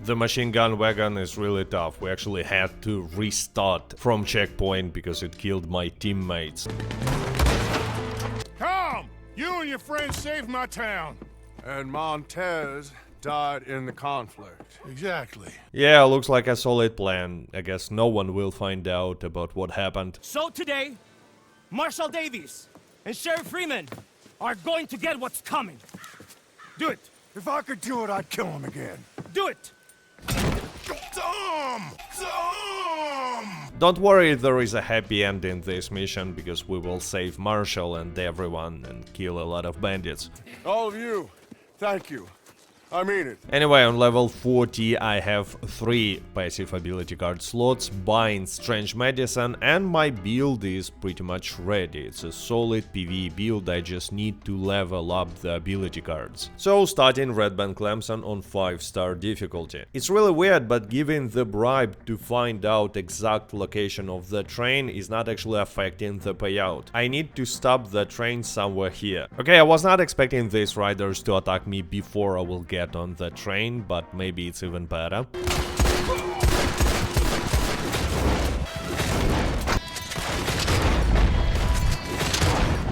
The machine gun wagon is really tough. We actually had to restart from checkpoint because it killed my teammates. Tom! You and your friends saved my town! And Montez died in the conflict. Exactly. Yeah, looks like a solid plan. I guess no one will find out about what happened. So today, Marshal Davies and Sheriff Freeman are going to get what's coming. Do it! If I could do it, I'd kill him again. Do it! Tom! Tom! Don't worry, there is a happy end in this mission, because we will save Marshall and everyone and kill a lot of bandits. All of you, thank you. I mean it. Anyway, on level 40 I have 3 passive ability card slots, Bind, Strange Medicine, and my build is pretty much ready. It's a solid PvE build, I just need to level up the ability cards. So starting Red Ben Clempson on 5-star difficulty. It's really weird, but giving the bribe to find out exact location of the train is not actually affecting the payout. I need to stop the train somewhere here. Okay, I was not expecting these riders to attack me before I will get on the train, but maybe it's even better.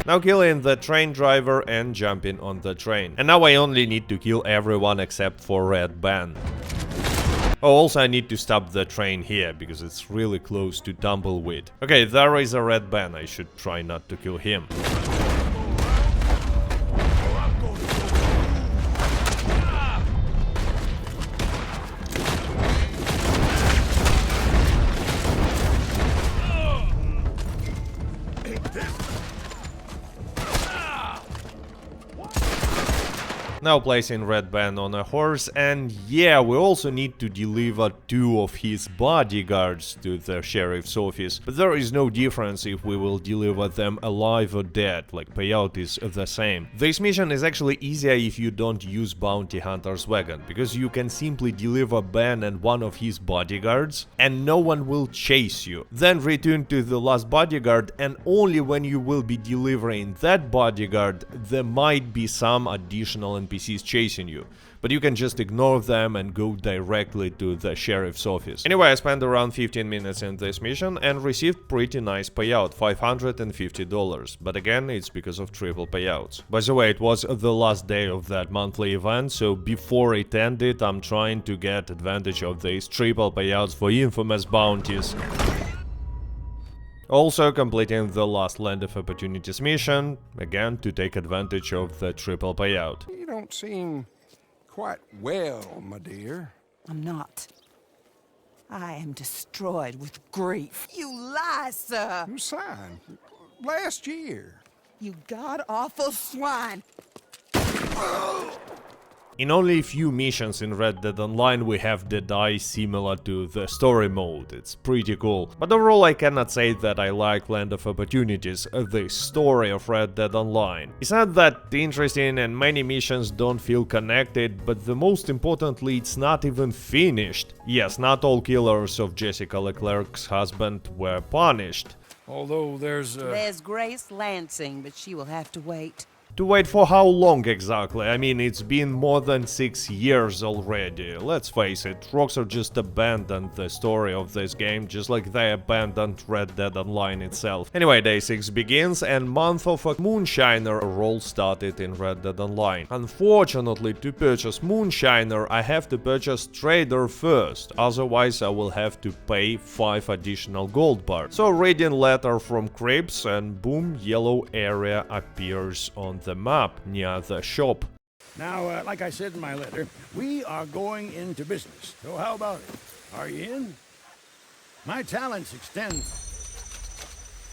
Now killing the train driver and jumping on the train. And now I only need to kill everyone except for Red Ben. Oh, also I need to stop the train here, because it's really close to Tumbleweed. Okay, there is a Red Ben, I should try not to kill him. Now placing Red Ben on a horse, and yeah, we also need to deliver 2 of his bodyguards to the sheriff's office, but there is no difference if we will deliver them alive or dead, like payout is the same. This mission is actually easier if you don't use Bounty Hunter's wagon, because you can simply deliver Ben and 1 of his bodyguards, and no one will chase you. Then return to the last bodyguard, and only when you will be delivering that bodyguard, there might be some additional NPCs chasing you, but you can just ignore them and go directly to the sheriff's office. Anyway, I spent around 15 minutes in this mission and received pretty nice payout, $550, but again, it's because of triple payouts. By the way, it was the last day of that monthly event, so before it ended, I'm trying to get advantage of these triple payouts for infamous bounties. Also completing the last Land of Opportunities mission, again to take advantage of the triple payout. You don't seem quite well, my dear. I'm not. I am destroyed with grief. You lie, sir! You signed last year. You god-awful swine! In only a few missions in Red Dead Online we have the dice similar to the story mode, it's pretty cool. But overall I cannot say that I like Land of Opportunities, the story of Red Dead Online. It's not that interesting and many missions don't feel connected, but the most importantly it's not even finished. Yes, not all killers of Jessica Leclerc's husband were punished. Although there's Grace Lansing, but she will have to wait. To wait for how long exactly? I mean, it's been more than 6 years already. Let's face it, Rockstar just abandoned the story of this game, just like they abandoned Red Dead Online itself. Anyway, day 6 begins, and month of a Moonshiner role started in Red Dead Online. Unfortunately, to purchase Moonshiner, I have to purchase Trader first, otherwise I will have to pay 5 additional gold bars. So reading letter from Cripps, and boom, yellow area appears on the map near the shop. Now, like I said in my letter, we are going into business. So how about it? Are you in? My talents extend.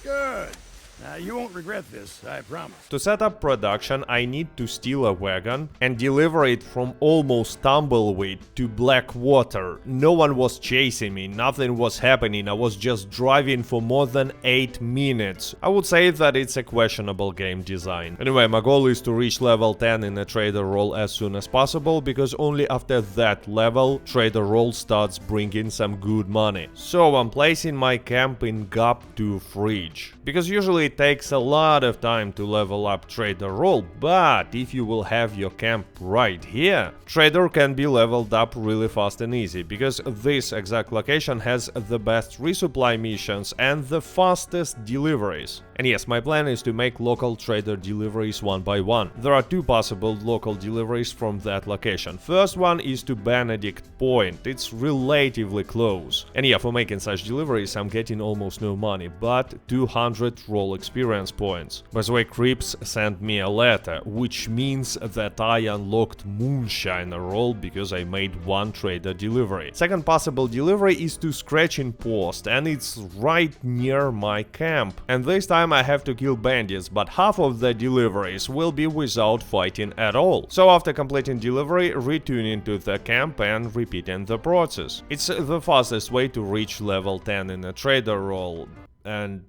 Good. Now, you won't regret this, I promise. To set up production, I need to steal a wagon and deliver it from almost Tumbleweed to Blackwater. No one was chasing me, nothing was happening, I was just driving for more than 8 minutes. I would say that it's a questionable game design. Anyway, my goal is to reach level 10 in a trader role as soon as possible, because only after that level, trader role starts bringing some good money. So I'm placing my camp in Gap 2 Fridge, because usually it takes a lot of time to level up trader role, but if you will have your camp right here, trader can be leveled up really fast and easy, because this exact location has the best resupply missions and the fastest deliveries. And yes, my plan is to make local trader deliveries one by one. There are 2 possible local deliveries from that location. First one is to Benedict Point, it's relatively close. And yeah, for making such deliveries I'm getting almost no money, but 200 roll experience points. By the way, Cripps sent me a letter, which means that I unlocked Moonshiner role because I made 1 trader delivery. Second possible delivery is to Scratching Post, and it's right near my camp. And this time I have to kill bandits, but half of the deliveries will be without fighting at all. So after completing delivery, returning to the camp and repeating the process. It's the fastest way to reach level 10 in a trader role, and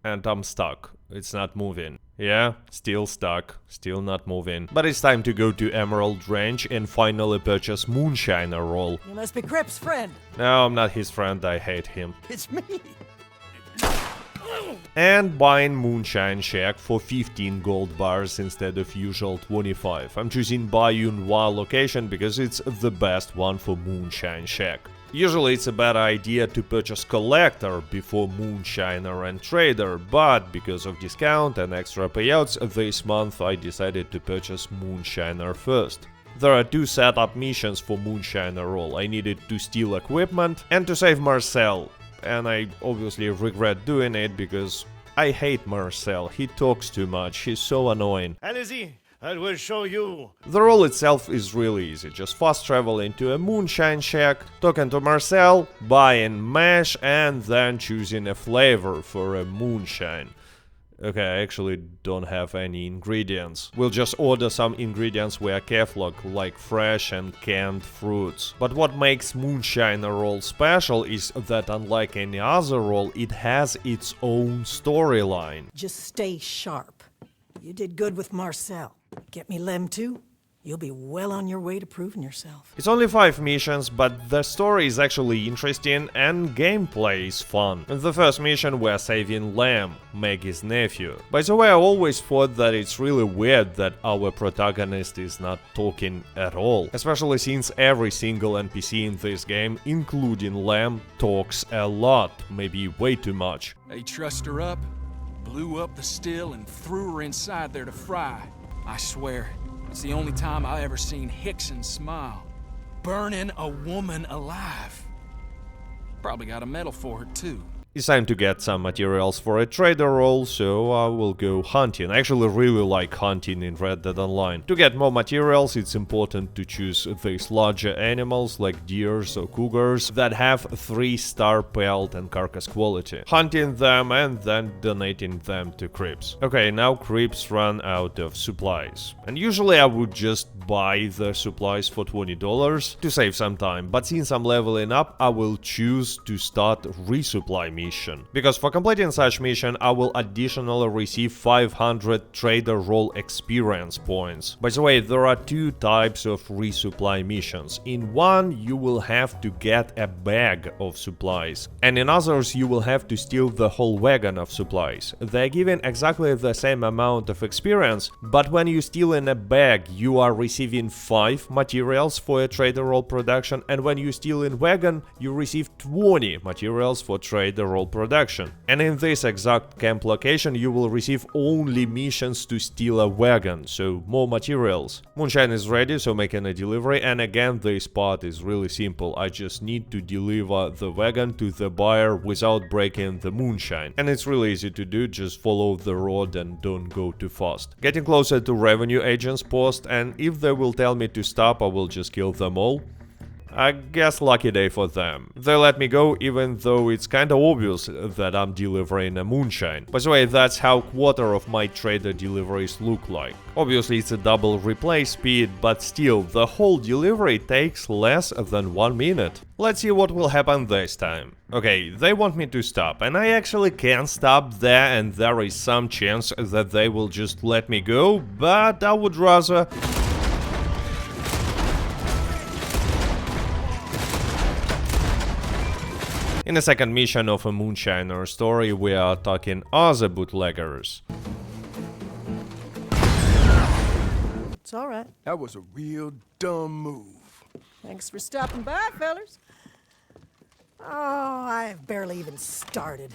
I'm stuck. It's not moving. Yeah, still stuck, still not moving. But it's time to go to Emerald Ranch and finally purchase Moonshiner role. You must be Cripps' friend. No, I'm not his friend, I hate him. It's me. And buying Moonshine Shack for 15 gold bars instead of usual 25. I'm choosing Bayou Noir location because it's the best one for Moonshine Shack. Usually it's a bad idea to purchase Collector before Moonshiner and Trader, but because of discount and extra payouts this month I decided to purchase Moonshiner first. There are 2 setup missions for Moonshiner role. I needed to steal equipment and to save Marcel, and I obviously regret doing it because I hate Marcel. He talks too much, he's so annoying. Allez-y, I will show you. The role itself is really easy, just fast travel into a moonshine shack, talking to Marcel, buying mash and then choosing a flavor for a moonshine. Okay, I actually don't have any ingredients. We'll just order some ingredients via Keflog, like fresh and canned fruits. But what makes Moonshiner roll special is that unlike any other roll, it has its own storyline. Just stay sharp. You did good with Marcel. Get me Lem too? You'll be well on your way to proving yourself. It's only 5 missions, but the story is actually interesting and gameplay is fun. In the first mission we're saving Lem, Maggie's nephew. By the way, I always thought that it's really weird that our protagonist is not talking at all. Especially since every single NPC in this game, including Lem, talks a lot, maybe way too much. They trussed her up, blew up the still and threw her inside there to fry. I swear, it's the only time I ever seen Hickson smile. Burning a woman alive. Probably got a medal for her too. It's time to get some materials for a trader role, so I will go hunting. I actually really like hunting in Red Dead Online. To get more materials, it's important to choose these larger animals like deers or cougars that have 3-star pelt and carcass quality. Hunting them and then donating them to creeps. Okay, now creeps run out of supplies. And usually I would just buy the supplies for $20 to save some time, but since I'm leveling up, I will choose to start resupply mission. Because for completing such mission, I will additionally receive 500 trader role experience points. By the way, there are 2 types of resupply missions. In one, you will have to get a bag of supplies, and in others, you will have to steal the whole wagon of supplies. They're given exactly the same amount of experience, but when you steal in a bag, you are receiving 5 materials for a trader role production, and when you steal in wagon, you receive 20 materials for trader role production. And in this exact camp location, you will receive only missions to steal a wagon, so more materials. Moonshine is ready, so making a delivery, and again this part is really simple. I just need to deliver the wagon to the buyer without breaking the moonshine. And it's really easy to do, just follow the road and don't go too fast. Getting closer to revenue agent's post, and if they will tell me to stop, I will just kill them all. I guess lucky day for them. They let me go even though it's kinda obvious that I'm delivering a moonshine. By the way, that's how quarter of my trader deliveries look like. Obviously it's a double replay speed, but still, the whole delivery takes less than 1 minute. Let's see what will happen this time. Okay, they want me to stop, and I actually can stop there, and there is some chance that they will just let me go, but I would rather... In the second mission of a Moonshiner story, we are talking other bootleggers. It's all right. That was a real dumb move. Thanks for stopping by, fellers. Oh, I've barely even started.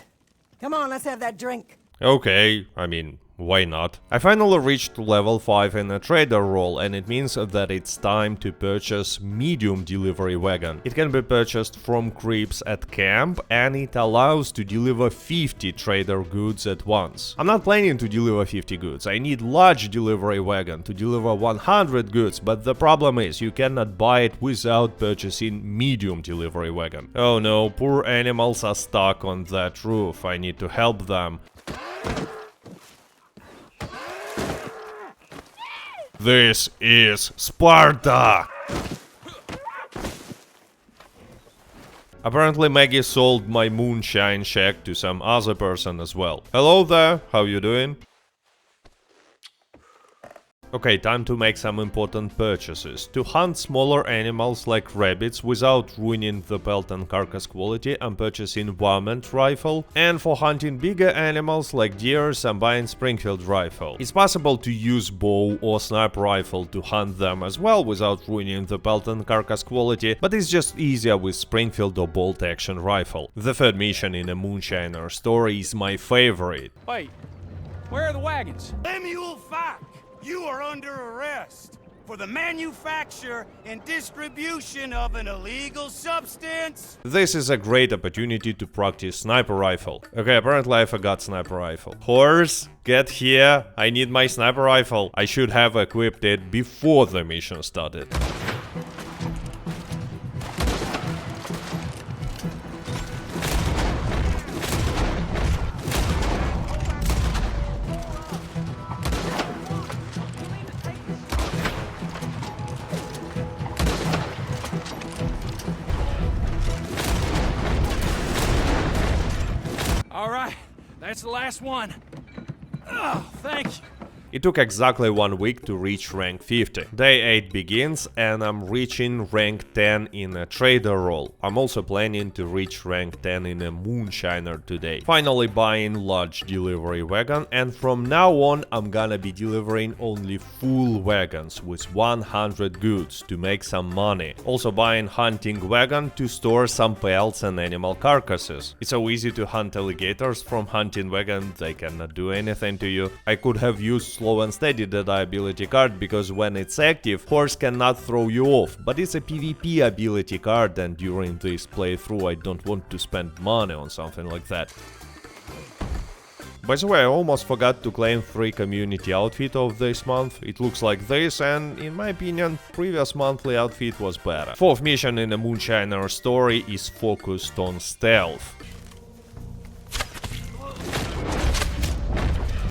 Come on, let's have that drink. Okay, I mean, why not? I finally reached level 5 in a trader role, and it means that it's time to purchase medium delivery wagon. It can be purchased from creeps at camp, and it allows to deliver 50 trader goods at once. I'm not planning to deliver 50 goods, I need large delivery wagon to deliver 100 goods, but the problem is you cannot buy it without purchasing medium delivery wagon. Oh no, poor animals are stuck on that roof, I need to help them. This is Sparta! Apparently Maggie sold my moonshine shack to some other person as well. Hello there, how you doing? Okay, time to make some important purchases. To hunt smaller animals like rabbits without ruining the pelt and carcass quality, I'm purchasing varmint rifle, and for hunting bigger animals like deer, I'm buying Springfield rifle. It's possible to use bow or sniper rifle to hunt them as well without ruining the pelt and carcass quality, but it's just easier with Springfield or bolt action rifle. The third mission in a Moonshiner story is my favorite. Wait, where are the wagons? Lemuel Falk, you are under arrest for the manufacture and distribution of an illegal substance. This is a great opportunity to practice sniper rifle. Okay, apparently I forgot sniper rifle. Horse, get here, I need my sniper rifle. I should have equipped it before the mission started. That's the last one. Oh, thank you. It took exactly 1 week to reach rank 50. Day 8 begins and I'm reaching rank 10 in a trader role. I'm also planning to reach rank 10 in a Moonshiner today. Finally buying large delivery wagon, and from now on I'm gonna be delivering only full wagons with 100 goods to make some money. Also buying hunting wagon to store some pelts and animal carcasses. It's so easy to hunt alligators from hunting wagon, they cannot do anything to you. I could have used slow and steady dead eye ability card, because when it's active, horse cannot throw you off, but it's a PvP ability card, and during this playthrough I don't want to spend money on something like that. By the way, I almost forgot to claim 3 community outfit of this month. It looks like this, and in my opinion, previous monthly outfit was better. Fourth mission in the Moonshiner story is focused on stealth.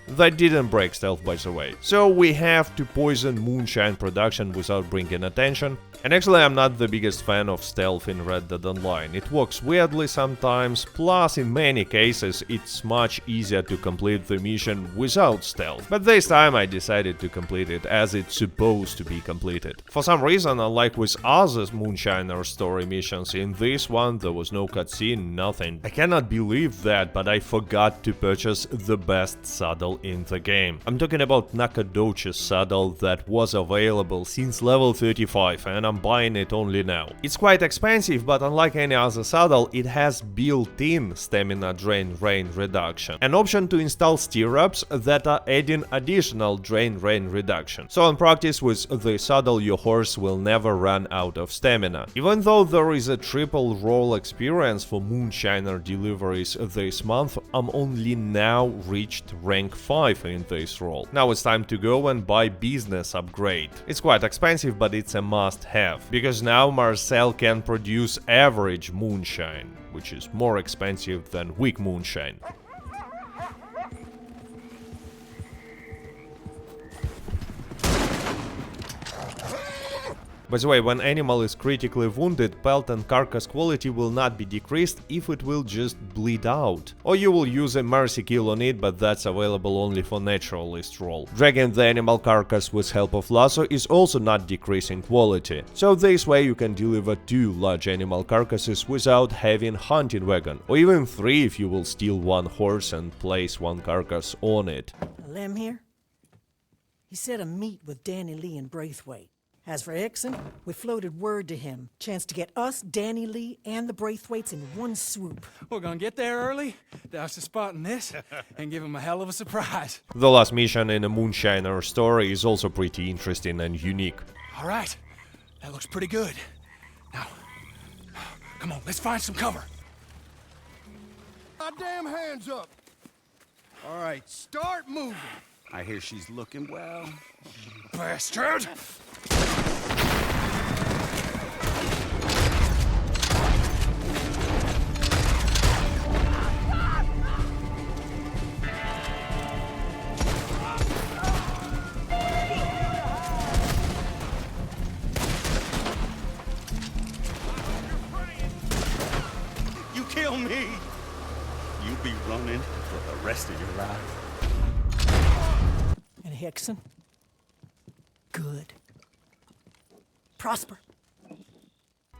That didn't break stealth, by the way. So we have to poison moonshine production without bringing attention. And actually I'm not the biggest fan of stealth in Red Dead Online. It works weirdly sometimes, plus in many cases it's much easier to complete the mission without stealth. But this time I decided to complete it as it's supposed to be completed. For some reason, unlike with other Moonshiner story missions, in this one there was no cutscene, nothing. I cannot believe that, but I forgot to purchase the best saddle in the game. I'm talking about Nakadochi's saddle that was available since level 35, and I'm buying it only now. It's quite expensive, but unlike any other saddle, it has built-in stamina drain rain reduction, an option to install stirrups that are adding additional drain rain reduction. So in practice with the saddle your horse will never run out of stamina. Even though there is a triple role experience for Moonshiner deliveries this month, I'm only now reached rank 5 in this role. Now it's time to go and buy business upgrade. It's quite expensive, but it's a must-have, because now Marcel can produce average moonshine, which is more expensive than weak moonshine. By the way, when animal is critically wounded, pelt and carcass quality will not be decreased if it will just bleed out. Or you will use a mercy kill on it, but that's available only for naturalist role. Dragging the animal carcass with help of lasso is also not decreasing quality. So this way you can deliver 2 large animal carcasses without having hunting wagon, or even 3 if you will steal 1 horse and place 1 carcass on it. Lem here? He said a meet with Danny Lee and Braithwaite. As for Exon, we floated word to him. Chance to get us, Danny Lee, and the Braithwaites in one swoop. We're gonna get there early, douse the spot in this, and give him a hell of a surprise. The last mission in a Moonshiner story is also pretty interesting and unique. All right, that looks pretty good. Now, come on, let's find some cover. Goddamn hands up! All right, start moving. I hear she's looking well. Bastard! You kill me, You'll be running for the rest of your life. And Hickson? good. Prosper.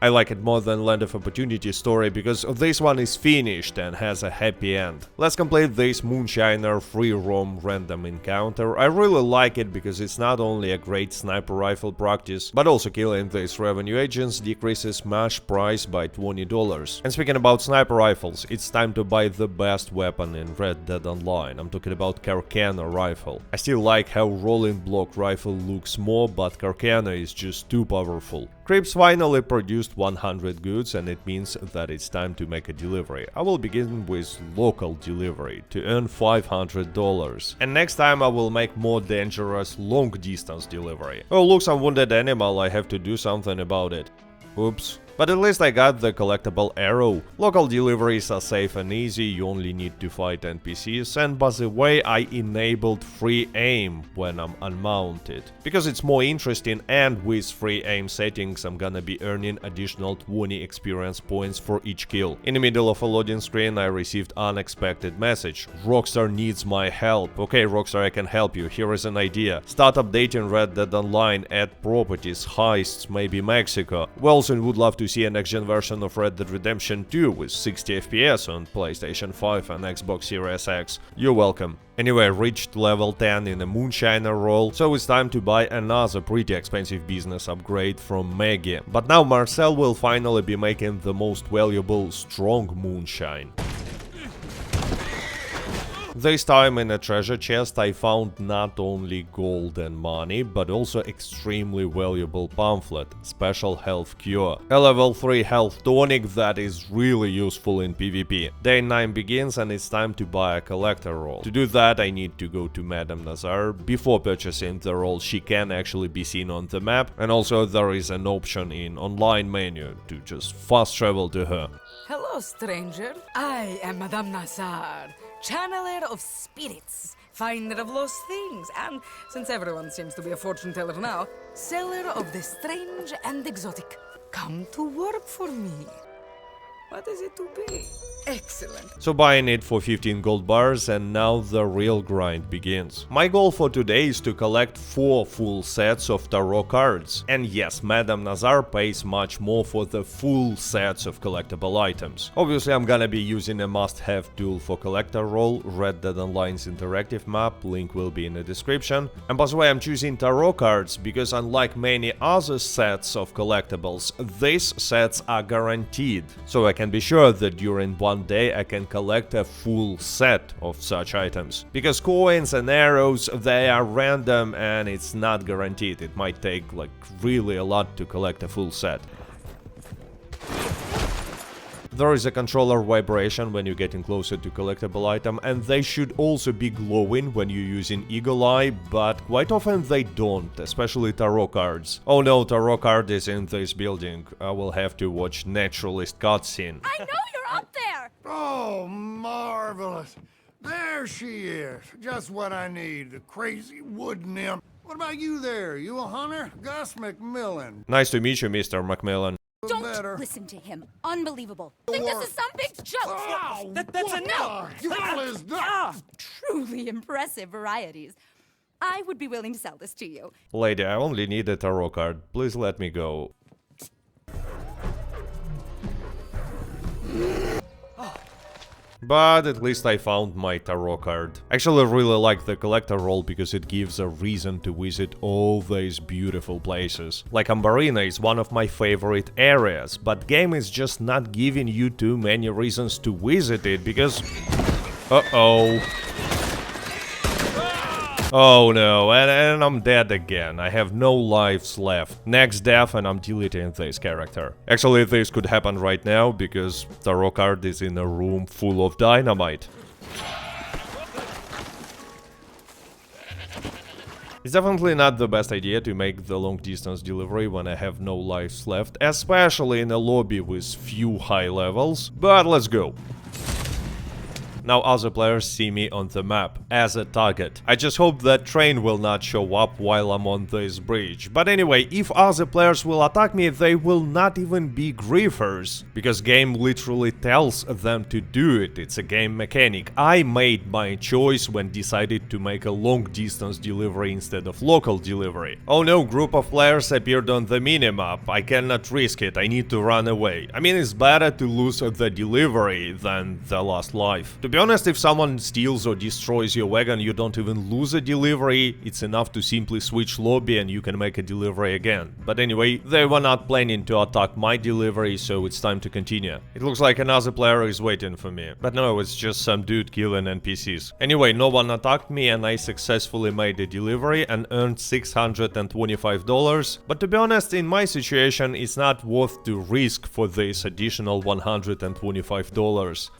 I like it more than Land of Opportunity story because this one is finished and has a happy end. Let's complete this Moonshiner free roam random encounter. I really like it because it's not only a great sniper rifle practice, but also killing these revenue agents decreases match price by $20. And speaking about sniper rifles, it's time to buy the best weapon in Red Dead Online. I'm talking about Carcana rifle. I still like how rolling block rifle looks more, but Carcana is just too powerful. Crips finally produced 100 goods, and it means that it's time to make a delivery. I will begin with local delivery to earn $500. And next time I will make more dangerous long distance delivery. Oh look, some wounded animal, I have to do something about it. Oops. But at least I got the collectible arrow. Local deliveries are safe and easy, you only need to fight NPCs, and by the way, I enabled free aim when I'm unmounted. Because it's more interesting, and with free aim settings I'm gonna be earning additional 20 experience points for each kill. In the middle of a loading screen I received unexpected message. Rockstar needs my help. Okay Rockstar, I can help you, here is an idea. Start updating Red Dead Online, add properties, heists, maybe Mexico. Wilson would love to see a next-gen version of Red Dead Redemption 2 with 60 FPS on PlayStation 5 and Xbox Series X. You're welcome. Anyway, reached level 10 in a Moonshiner role, so it's time to buy another pretty expensive business upgrade from Maggie. But now Marcel will finally be making the most valuable strong moonshine. This time in a treasure chest I found not only gold and money, but also extremely valuable pamphlet, special health cure. A level 3 health tonic that is really useful in PvP. Day 9 begins and it's time to buy a collector roll. To do that I need to go to Madame Nazar. Before purchasing the roll she can actually be seen on the map, and also there is an option in online menu to just fast travel to her. Hello, stranger. I am Madame Nazar, channeler of spirits, finder of lost things, and, since everyone seems to be a fortune teller now, seller of the strange and exotic. Come to work for me. What is it to be? Excellent. So buying it for 15 gold bars, and now the real grind begins. My goal for today is to collect 4 full sets of tarot cards. And yes, Madame Nazar pays much more for the full sets of collectible items. Obviously I'm gonna be using a must-have tool for collector roll, Red Dead Online's interactive map, link will be in the description. And by the way, I'm choosing tarot cards because unlike many other sets of collectibles, these sets are guaranteed. So I can be sure that during one day I can collect a full set of such items. Because coins and arrows, they are random and it's not guaranteed. It might take like really a lot to collect a full set. There is a controller vibration when you're getting closer to collectible item, and they should also be glowing when you're using Eagle Eye, but quite often they don't, especially tarot cards. Oh no, tarot card is in this building. I will have to watch Naturalist cutscene. I know you're up there! Oh, marvelous. There she is. Just what I need, the crazy wood nymph. What about you there? You a hunter? Gus McMillan. Nice to meet you, Mr. McMillan. Don't listen to him. Unbelievable. Think this is some big joke. Oh, That's enough. hell is that? Truly impressive varieties. I would be willing to sell this to you. Lady, I only need a tarot card. Please let me go. But at least I found my tarot card. Actually, I really like the collector roll because it gives a reason to visit all these beautiful places. Like Ambarina is one of my favorite areas, but game is just not giving you too many reasons to visit it because... Uh-oh. Oh no, and I'm dead again. I have no lives left. Next death and I'm deleting this character. Actually, this could happen right now because tarot card is in a room full of dynamite. It's definitely not the best idea to make the long distance delivery when I have no lives left, especially in a lobby with few high levels, but let's go. Now other players see me on the map as a target. I just hope that train will not show up while I'm on this bridge. But anyway, if other players will attack me, they will not even be griefers, because game literally tells them to do it. It's a game mechanic. I made my choice when decided to make a long distance delivery instead of local delivery. Oh no, group of players appeared on the minimap. I cannot risk it, I need to run away. I mean, it's better to lose the delivery than the last life. To be honest, if someone steals or destroys your wagon, you don't even lose a delivery. It's enough to simply switch lobby and you can make a delivery again. But anyway, they were not planning to attack my delivery, so it's time to continue. It looks like another player is waiting for me. But no, it's just some dude killing NPCs. Anyway, no one attacked me and I successfully made a delivery and earned $625. But to be honest, in my situation, it's not worth to risk for this additional $125.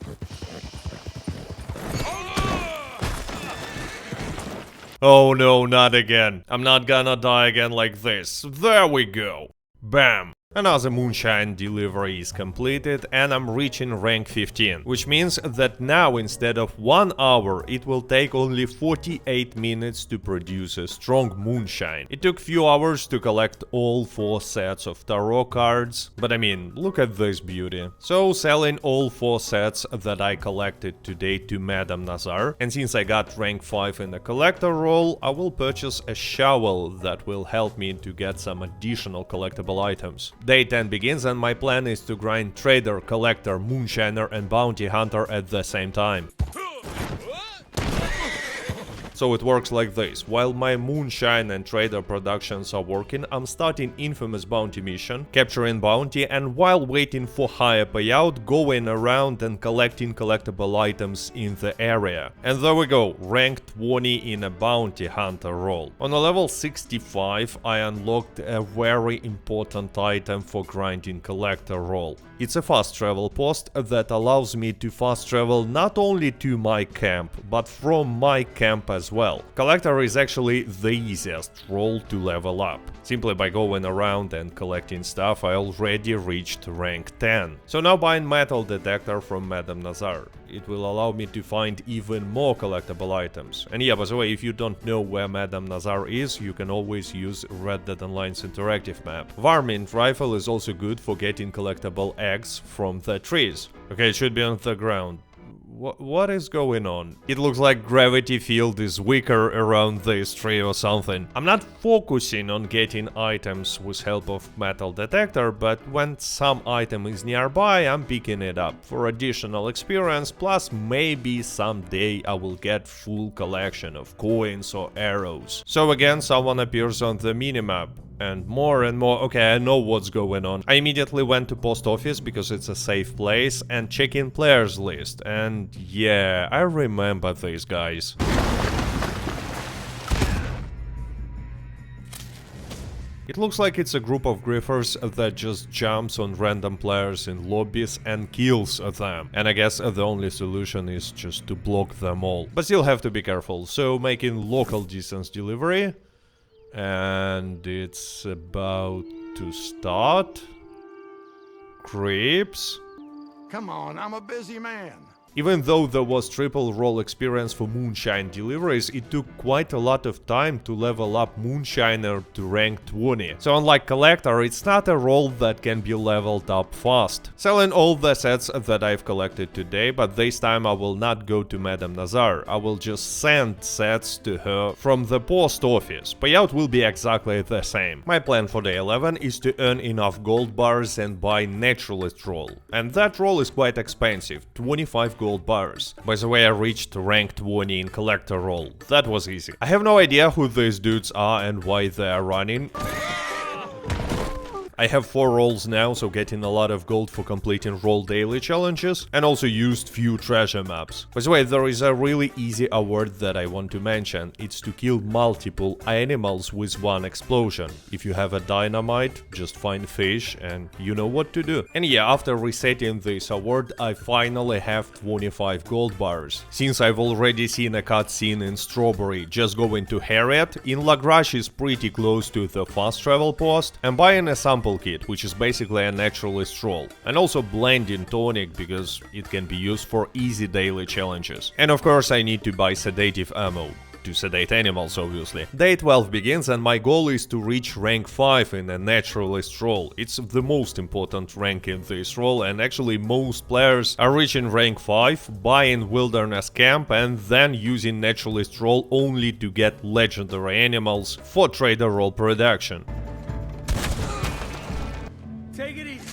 Oh no, not again. I'm not gonna die again like this. There we go. Bam. Another moonshine delivery is completed and I'm reaching rank 15, which means that now instead of 1 hour it will take only 48 minutes to produce a strong moonshine. It took few hours to collect all 4 sets of tarot cards, but I mean, look at this beauty. So selling all 4 sets that I collected today to Madame Nazar, and since I got rank 5 in the collector role, I will purchase a shovel that will help me to get some additional collectible items. Day 10 begins and my plan is to grind Trader, Collector, Moonshiner and Bounty Hunter at the same time. So it works like this. While my Moonshine and Trader productions are working, I'm starting Infamous Bounty mission, capturing bounty, and while waiting for higher payout, going around and collecting collectible items in the area. And there we go, rank 20 in a Bounty Hunter role. On a level 65, I unlocked a very important item for grinding Collector role. It's a fast travel post that allows me to fast travel not only to my camp, but from my camp as well. Collector is actually the easiest role to level up. Simply by going around and collecting stuff, I already reached rank 10. So now buying metal detector from Madame Nazar. It will allow me to find even more collectible items. And yeah, by the way, if you don't know where Madame Nazar is, you can always use Red Dead Online's interactive map. Varmint rifle is also good for getting collectible eggs from the trees. Okay, it should be on the ground. What is going on? It looks like gravity field is weaker around this tree or something. I'm not focusing on getting items with help of metal detector, but when some item is nearby, I'm picking it up for additional experience, plus maybe someday I will get full collection of coins or arrows. So again, someone appears on the minimap. And more, okay, I know what's going on. I immediately went to post office because it's a safe place and check in players list. And yeah, I remember these guys. It looks like it's a group of griefers that just jumps on random players in lobbies and kills them. And I guess the only solution is just to block them all. But still have to be careful, so making local distance delivery. And it's about to start. Creeps. Come on, I'm a busy man. Even though there was triple role experience for Moonshine deliveries, it took quite a lot of time to level up Moonshiner to rank 20. So unlike Collector, it's not a role that can be leveled up fast. Selling all the sets that I've collected today, but this time I will not go to Madame Nazar. I will just send sets to her from the post office. Payout will be exactly the same. My plan for day 11 is to earn enough gold bars and buy Naturalist role. And that role is quite expensive, 25 gold bars. By the way, I reached rank 20 in Collector role. That was easy. I have no idea who these dudes are and why they are running. I have 4 roles now, so getting a lot of gold for completing role daily challenges, and also used few treasure maps. By the way, there is a really easy award that I want to mention. It's to kill multiple animals with one explosion. If you have a dynamite, just find fish and you know what to do. And yeah, after resetting this award, I finally have 25 gold bars. Since I've already seen a cutscene in Strawberry just going to Harriet, in Lagrange is pretty close to the fast travel post, and buying a sample sample kit, which is basically a naturalist roll, and also blending tonic because it can be used for easy daily challenges. And of course I need to buy sedative ammo. To sedate animals, obviously. Day 12 begins and my goal is to reach rank 5 in a naturalist role. It's the most important rank in this role, and actually most players are reaching rank 5, buying wilderness camp and then using naturalist role only to get legendary animals for trader role production. Take it easy.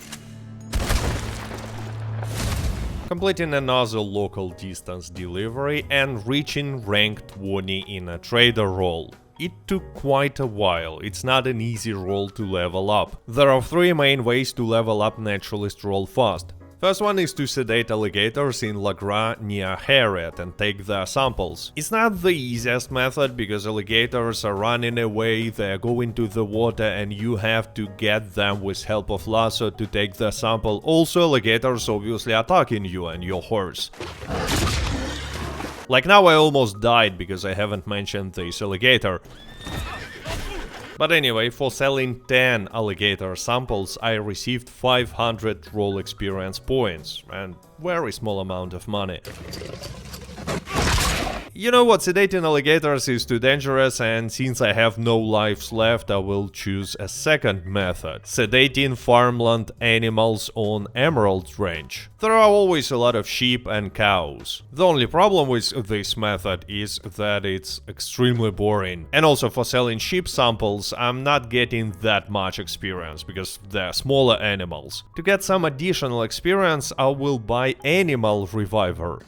Completing another local distance delivery and reaching rank 20 in a trader role. It took quite a while, it's not an easy role to level up. There are 3 main ways to level up naturalist role fast. First one is to sedate alligators in La Gras near Harriet and take their samples. It's not the easiest method because alligators are running away, they are going to the water and you have to get them with help of lasso to take their sample. Also alligators obviously attacking you and your horse. Like now I almost died because I haven't mentioned this alligator. But anyway, for selling 10 alligator samples, I received 500 role experience points, and very small amount of money. You know what, sedating alligators is too dangerous, and since I have no lives left, I will choose a second method. Sedating farmland animals on Emerald Range. There are always a lot of sheep and cows. The only problem with this method is that it's extremely boring. And also for selling sheep samples, I'm not getting that much experience, because they're smaller animals. To get some additional experience, I will buy Animal Reviver.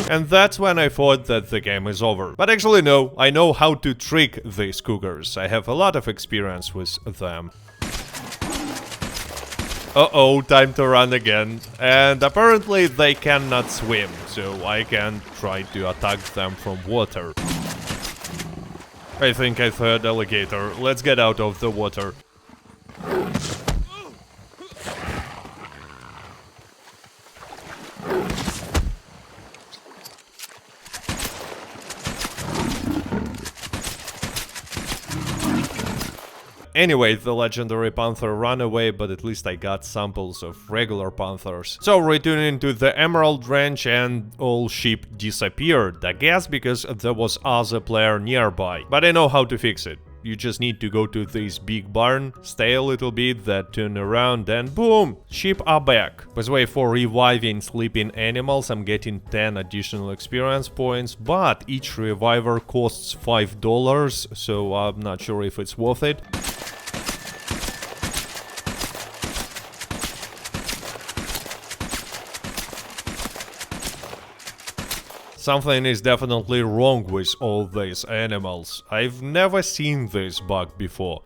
And that's when I thought that the game is over. But actually no, I know how to trick these cougars. I have a lot of experience with them. Uh-oh, time to run again. And apparently they cannot swim, so I can try to attack them from water. I think I heard alligator. Let's get out of the water. Anyway, the legendary panther ran away, but at least I got samples of regular panthers. So returning to the Emerald Range and all sheep disappeared, I guess because there was other player nearby. But I know how to fix it. You just need to go to this big barn, stay a little bit, then turn around and boom! Sheep are back. By the way, for reviving sleeping animals I'm getting 10 additional experience points, but each reviver costs $5, so I'm not sure if it's worth it. Something is definitely wrong with all these animals. I've never seen this bug before.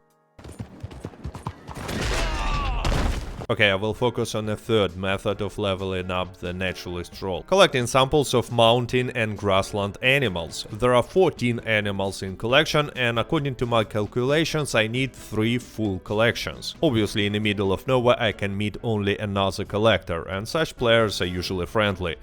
Okay, I will focus on a third method of leveling up the naturalist role. Collecting samples of mountain and grassland animals. There are 14 animals in collection, and according to my calculations I need 3 full collections. Obviously in the middle of nowhere I can meet only another collector, and such players are usually friendly.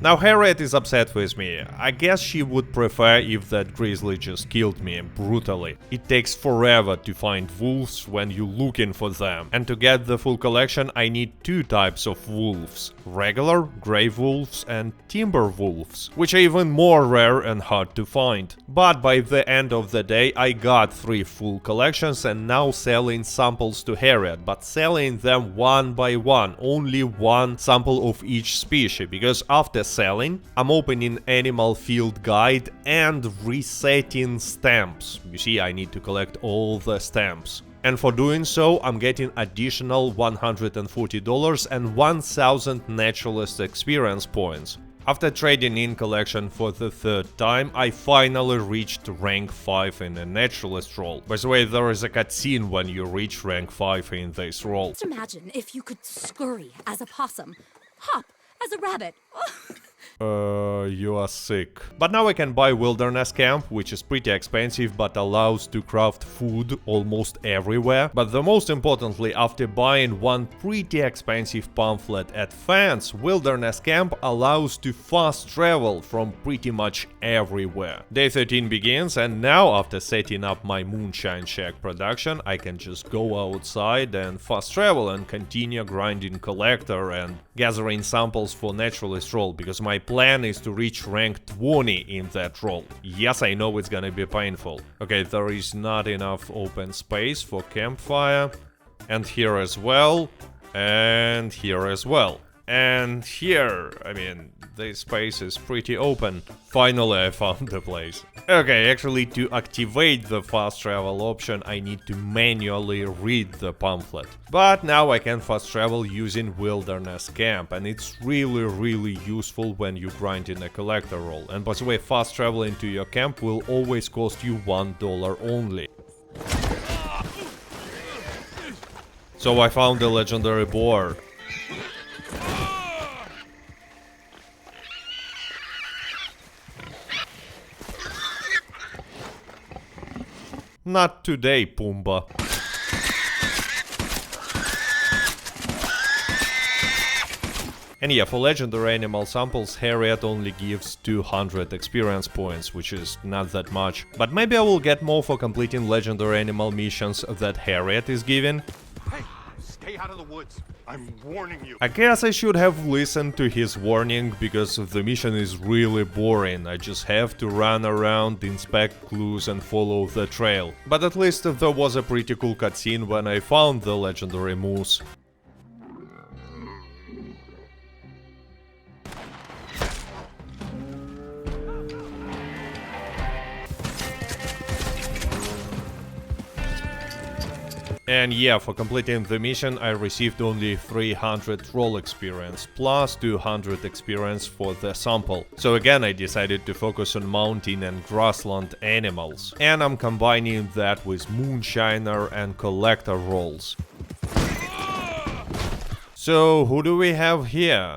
Now Harriet is upset with me. I guess she would prefer if that grizzly just killed me brutally. It takes forever to find wolves when you're looking for them. And to get the full collection I need 2 types of wolves. Regular, grey wolves and timber wolves, which are even more rare and hard to find. But by the end of the day I got 3 full collections and now selling samples to Harriet, but selling them one by one, only 1 sample of each species, because after selling, I'm opening Animal Field Guide and resetting stamps. You see, I need to collect all the stamps. And for doing so, I'm getting additional $140 and 1000 naturalist experience points. After trading in collection for the 3rd time, I finally reached rank 5 in a naturalist role. By the way, there is a cutscene when you reach rank 5 in this role. Just imagine if you could scurry as a possum, hop as a rabbit. You are sick. But now I can buy Wilderness Camp, which is pretty expensive but allows to craft food almost everywhere. But the most importantly, after buying one pretty expensive pamphlet at Fence, Wilderness Camp allows to fast travel from pretty much everywhere. Day 13 begins, and now after setting up my Moonshine Shack production, I can just go outside and fast travel and continue grinding collector and gathering samples for naturalist role, because my plan is to reach rank 20 in that role. Yes, I know it's gonna be painful. Okay, there is not enough open space for campfire. And here as well. And here as well. And here, I mean, this space is pretty open. Finally, I found the place. Okay, actually, to activate the fast travel option, I need to manually read the pamphlet. But now I can fast travel using Wilderness Camp, and it's really useful when you grind in a collector role. And by the way, fast traveling to your camp will always cost you $1 only. So I found the legendary boar. Not today, Pumbaa. And yeah, for legendary animal samples, Harriet only gives 200 experience points, which is not that much. But maybe I will get more for completing legendary animal missions that Harriet is giving. Hey, stay out of the woods. I'm warning you. I guess I should have listened to his warning, because the mission is really boring. I just have to run around, inspect clues and follow the trail. But at least there was a pretty cool cutscene when I found the legendary moose. And yeah, for completing the mission I received only 300 roll experience, plus 200 experience for the sample. So again I decided to focus on mountain and grassland animals. And I'm combining that with Moonshiner and collector rolls. So who do we have here?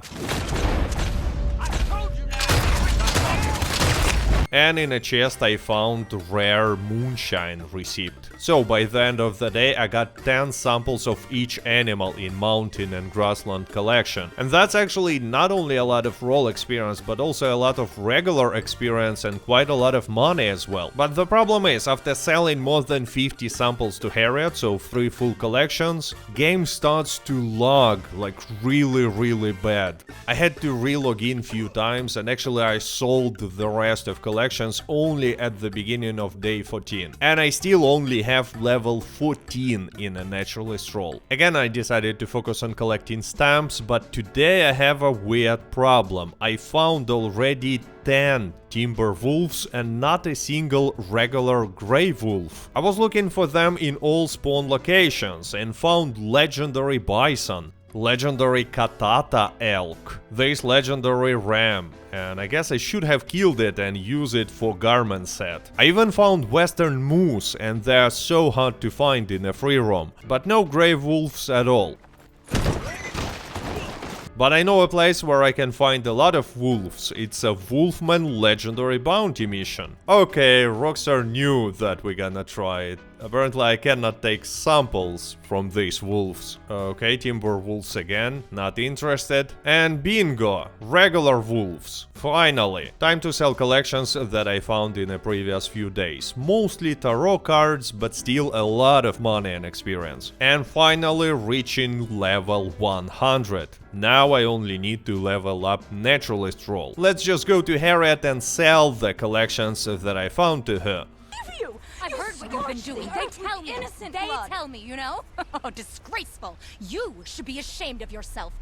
And in a chest I found rare moonshine receipt. So by the end of the day I got 10 samples of each animal in mountain and grassland collection. And that's actually not only a lot of roll experience, but also a lot of regular experience and quite a lot of money as well. But the problem is, after selling more than 50 samples to Harriet, so 3 full collections, game starts to lag like really bad. I had to re-log in few times, and actually I sold the rest of collections only at the beginning of day 14. And I still only have level 14 in a naturalist role. Again, I decided to focus on collecting stamps, but today I have a weird problem. I found already 10 timber wolves and not a single regular grey wolf. I was looking for them in all spawn locations and found legendary bison, legendary Katata elk, this legendary ram, and I guess I should have killed it and use it for garment set. I even found western moose, and they are so hard to find in a free roam, but no grey wolves at all. But I know a place where I can find a lot of wolves. It's a Wolfman Legendary Bounty mission. Okay, Rockstar knew that we're gonna try it. Apparently I cannot take samples from these wolves. Okay, timber wolves again, not interested. And bingo, regular wolves. Finally, time to sell collections that I found in the previous few days. Mostly tarot cards, but still a lot of money and experience. And finally reaching level 100. Now I only need to level up naturalist role. Let's just go to Harriet and sell the collections that I found to her. I've heard what you've been doing. They tell me. Innocent they blood. Tell me, you know? Oh, disgraceful. You should be ashamed of yourself.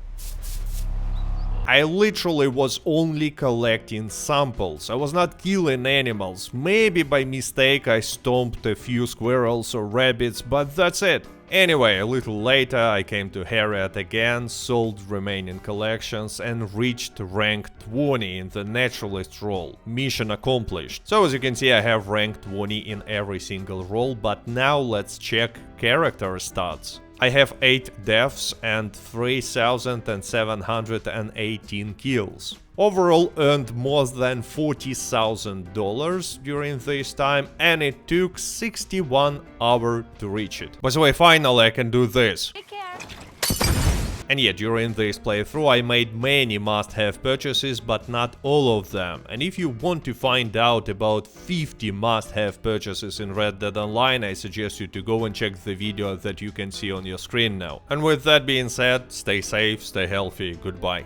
I literally was only collecting samples. I was not killing animals. Maybe by mistake I stomped a few squirrels or rabbits, but that's it. Anyway, a little later I came to Harriet again, sold remaining collections and reached rank 20 in the Naturalist role. Mission accomplished. So as you can see, I have rank 20 in every single role, but now let's check character stats. I have 8 deaths and 3,718 kills. Overall earned more than $40,000 during this time, and it took 61 hours to reach it. By the way, finally I can do this. And yeah, during this playthrough I made many must-have purchases, but not all of them. And if you want to find out about 50 must-have purchases in Red Dead Online, I suggest you to go and check the video that you can see on your screen now. And with that being said, stay safe, stay healthy, goodbye.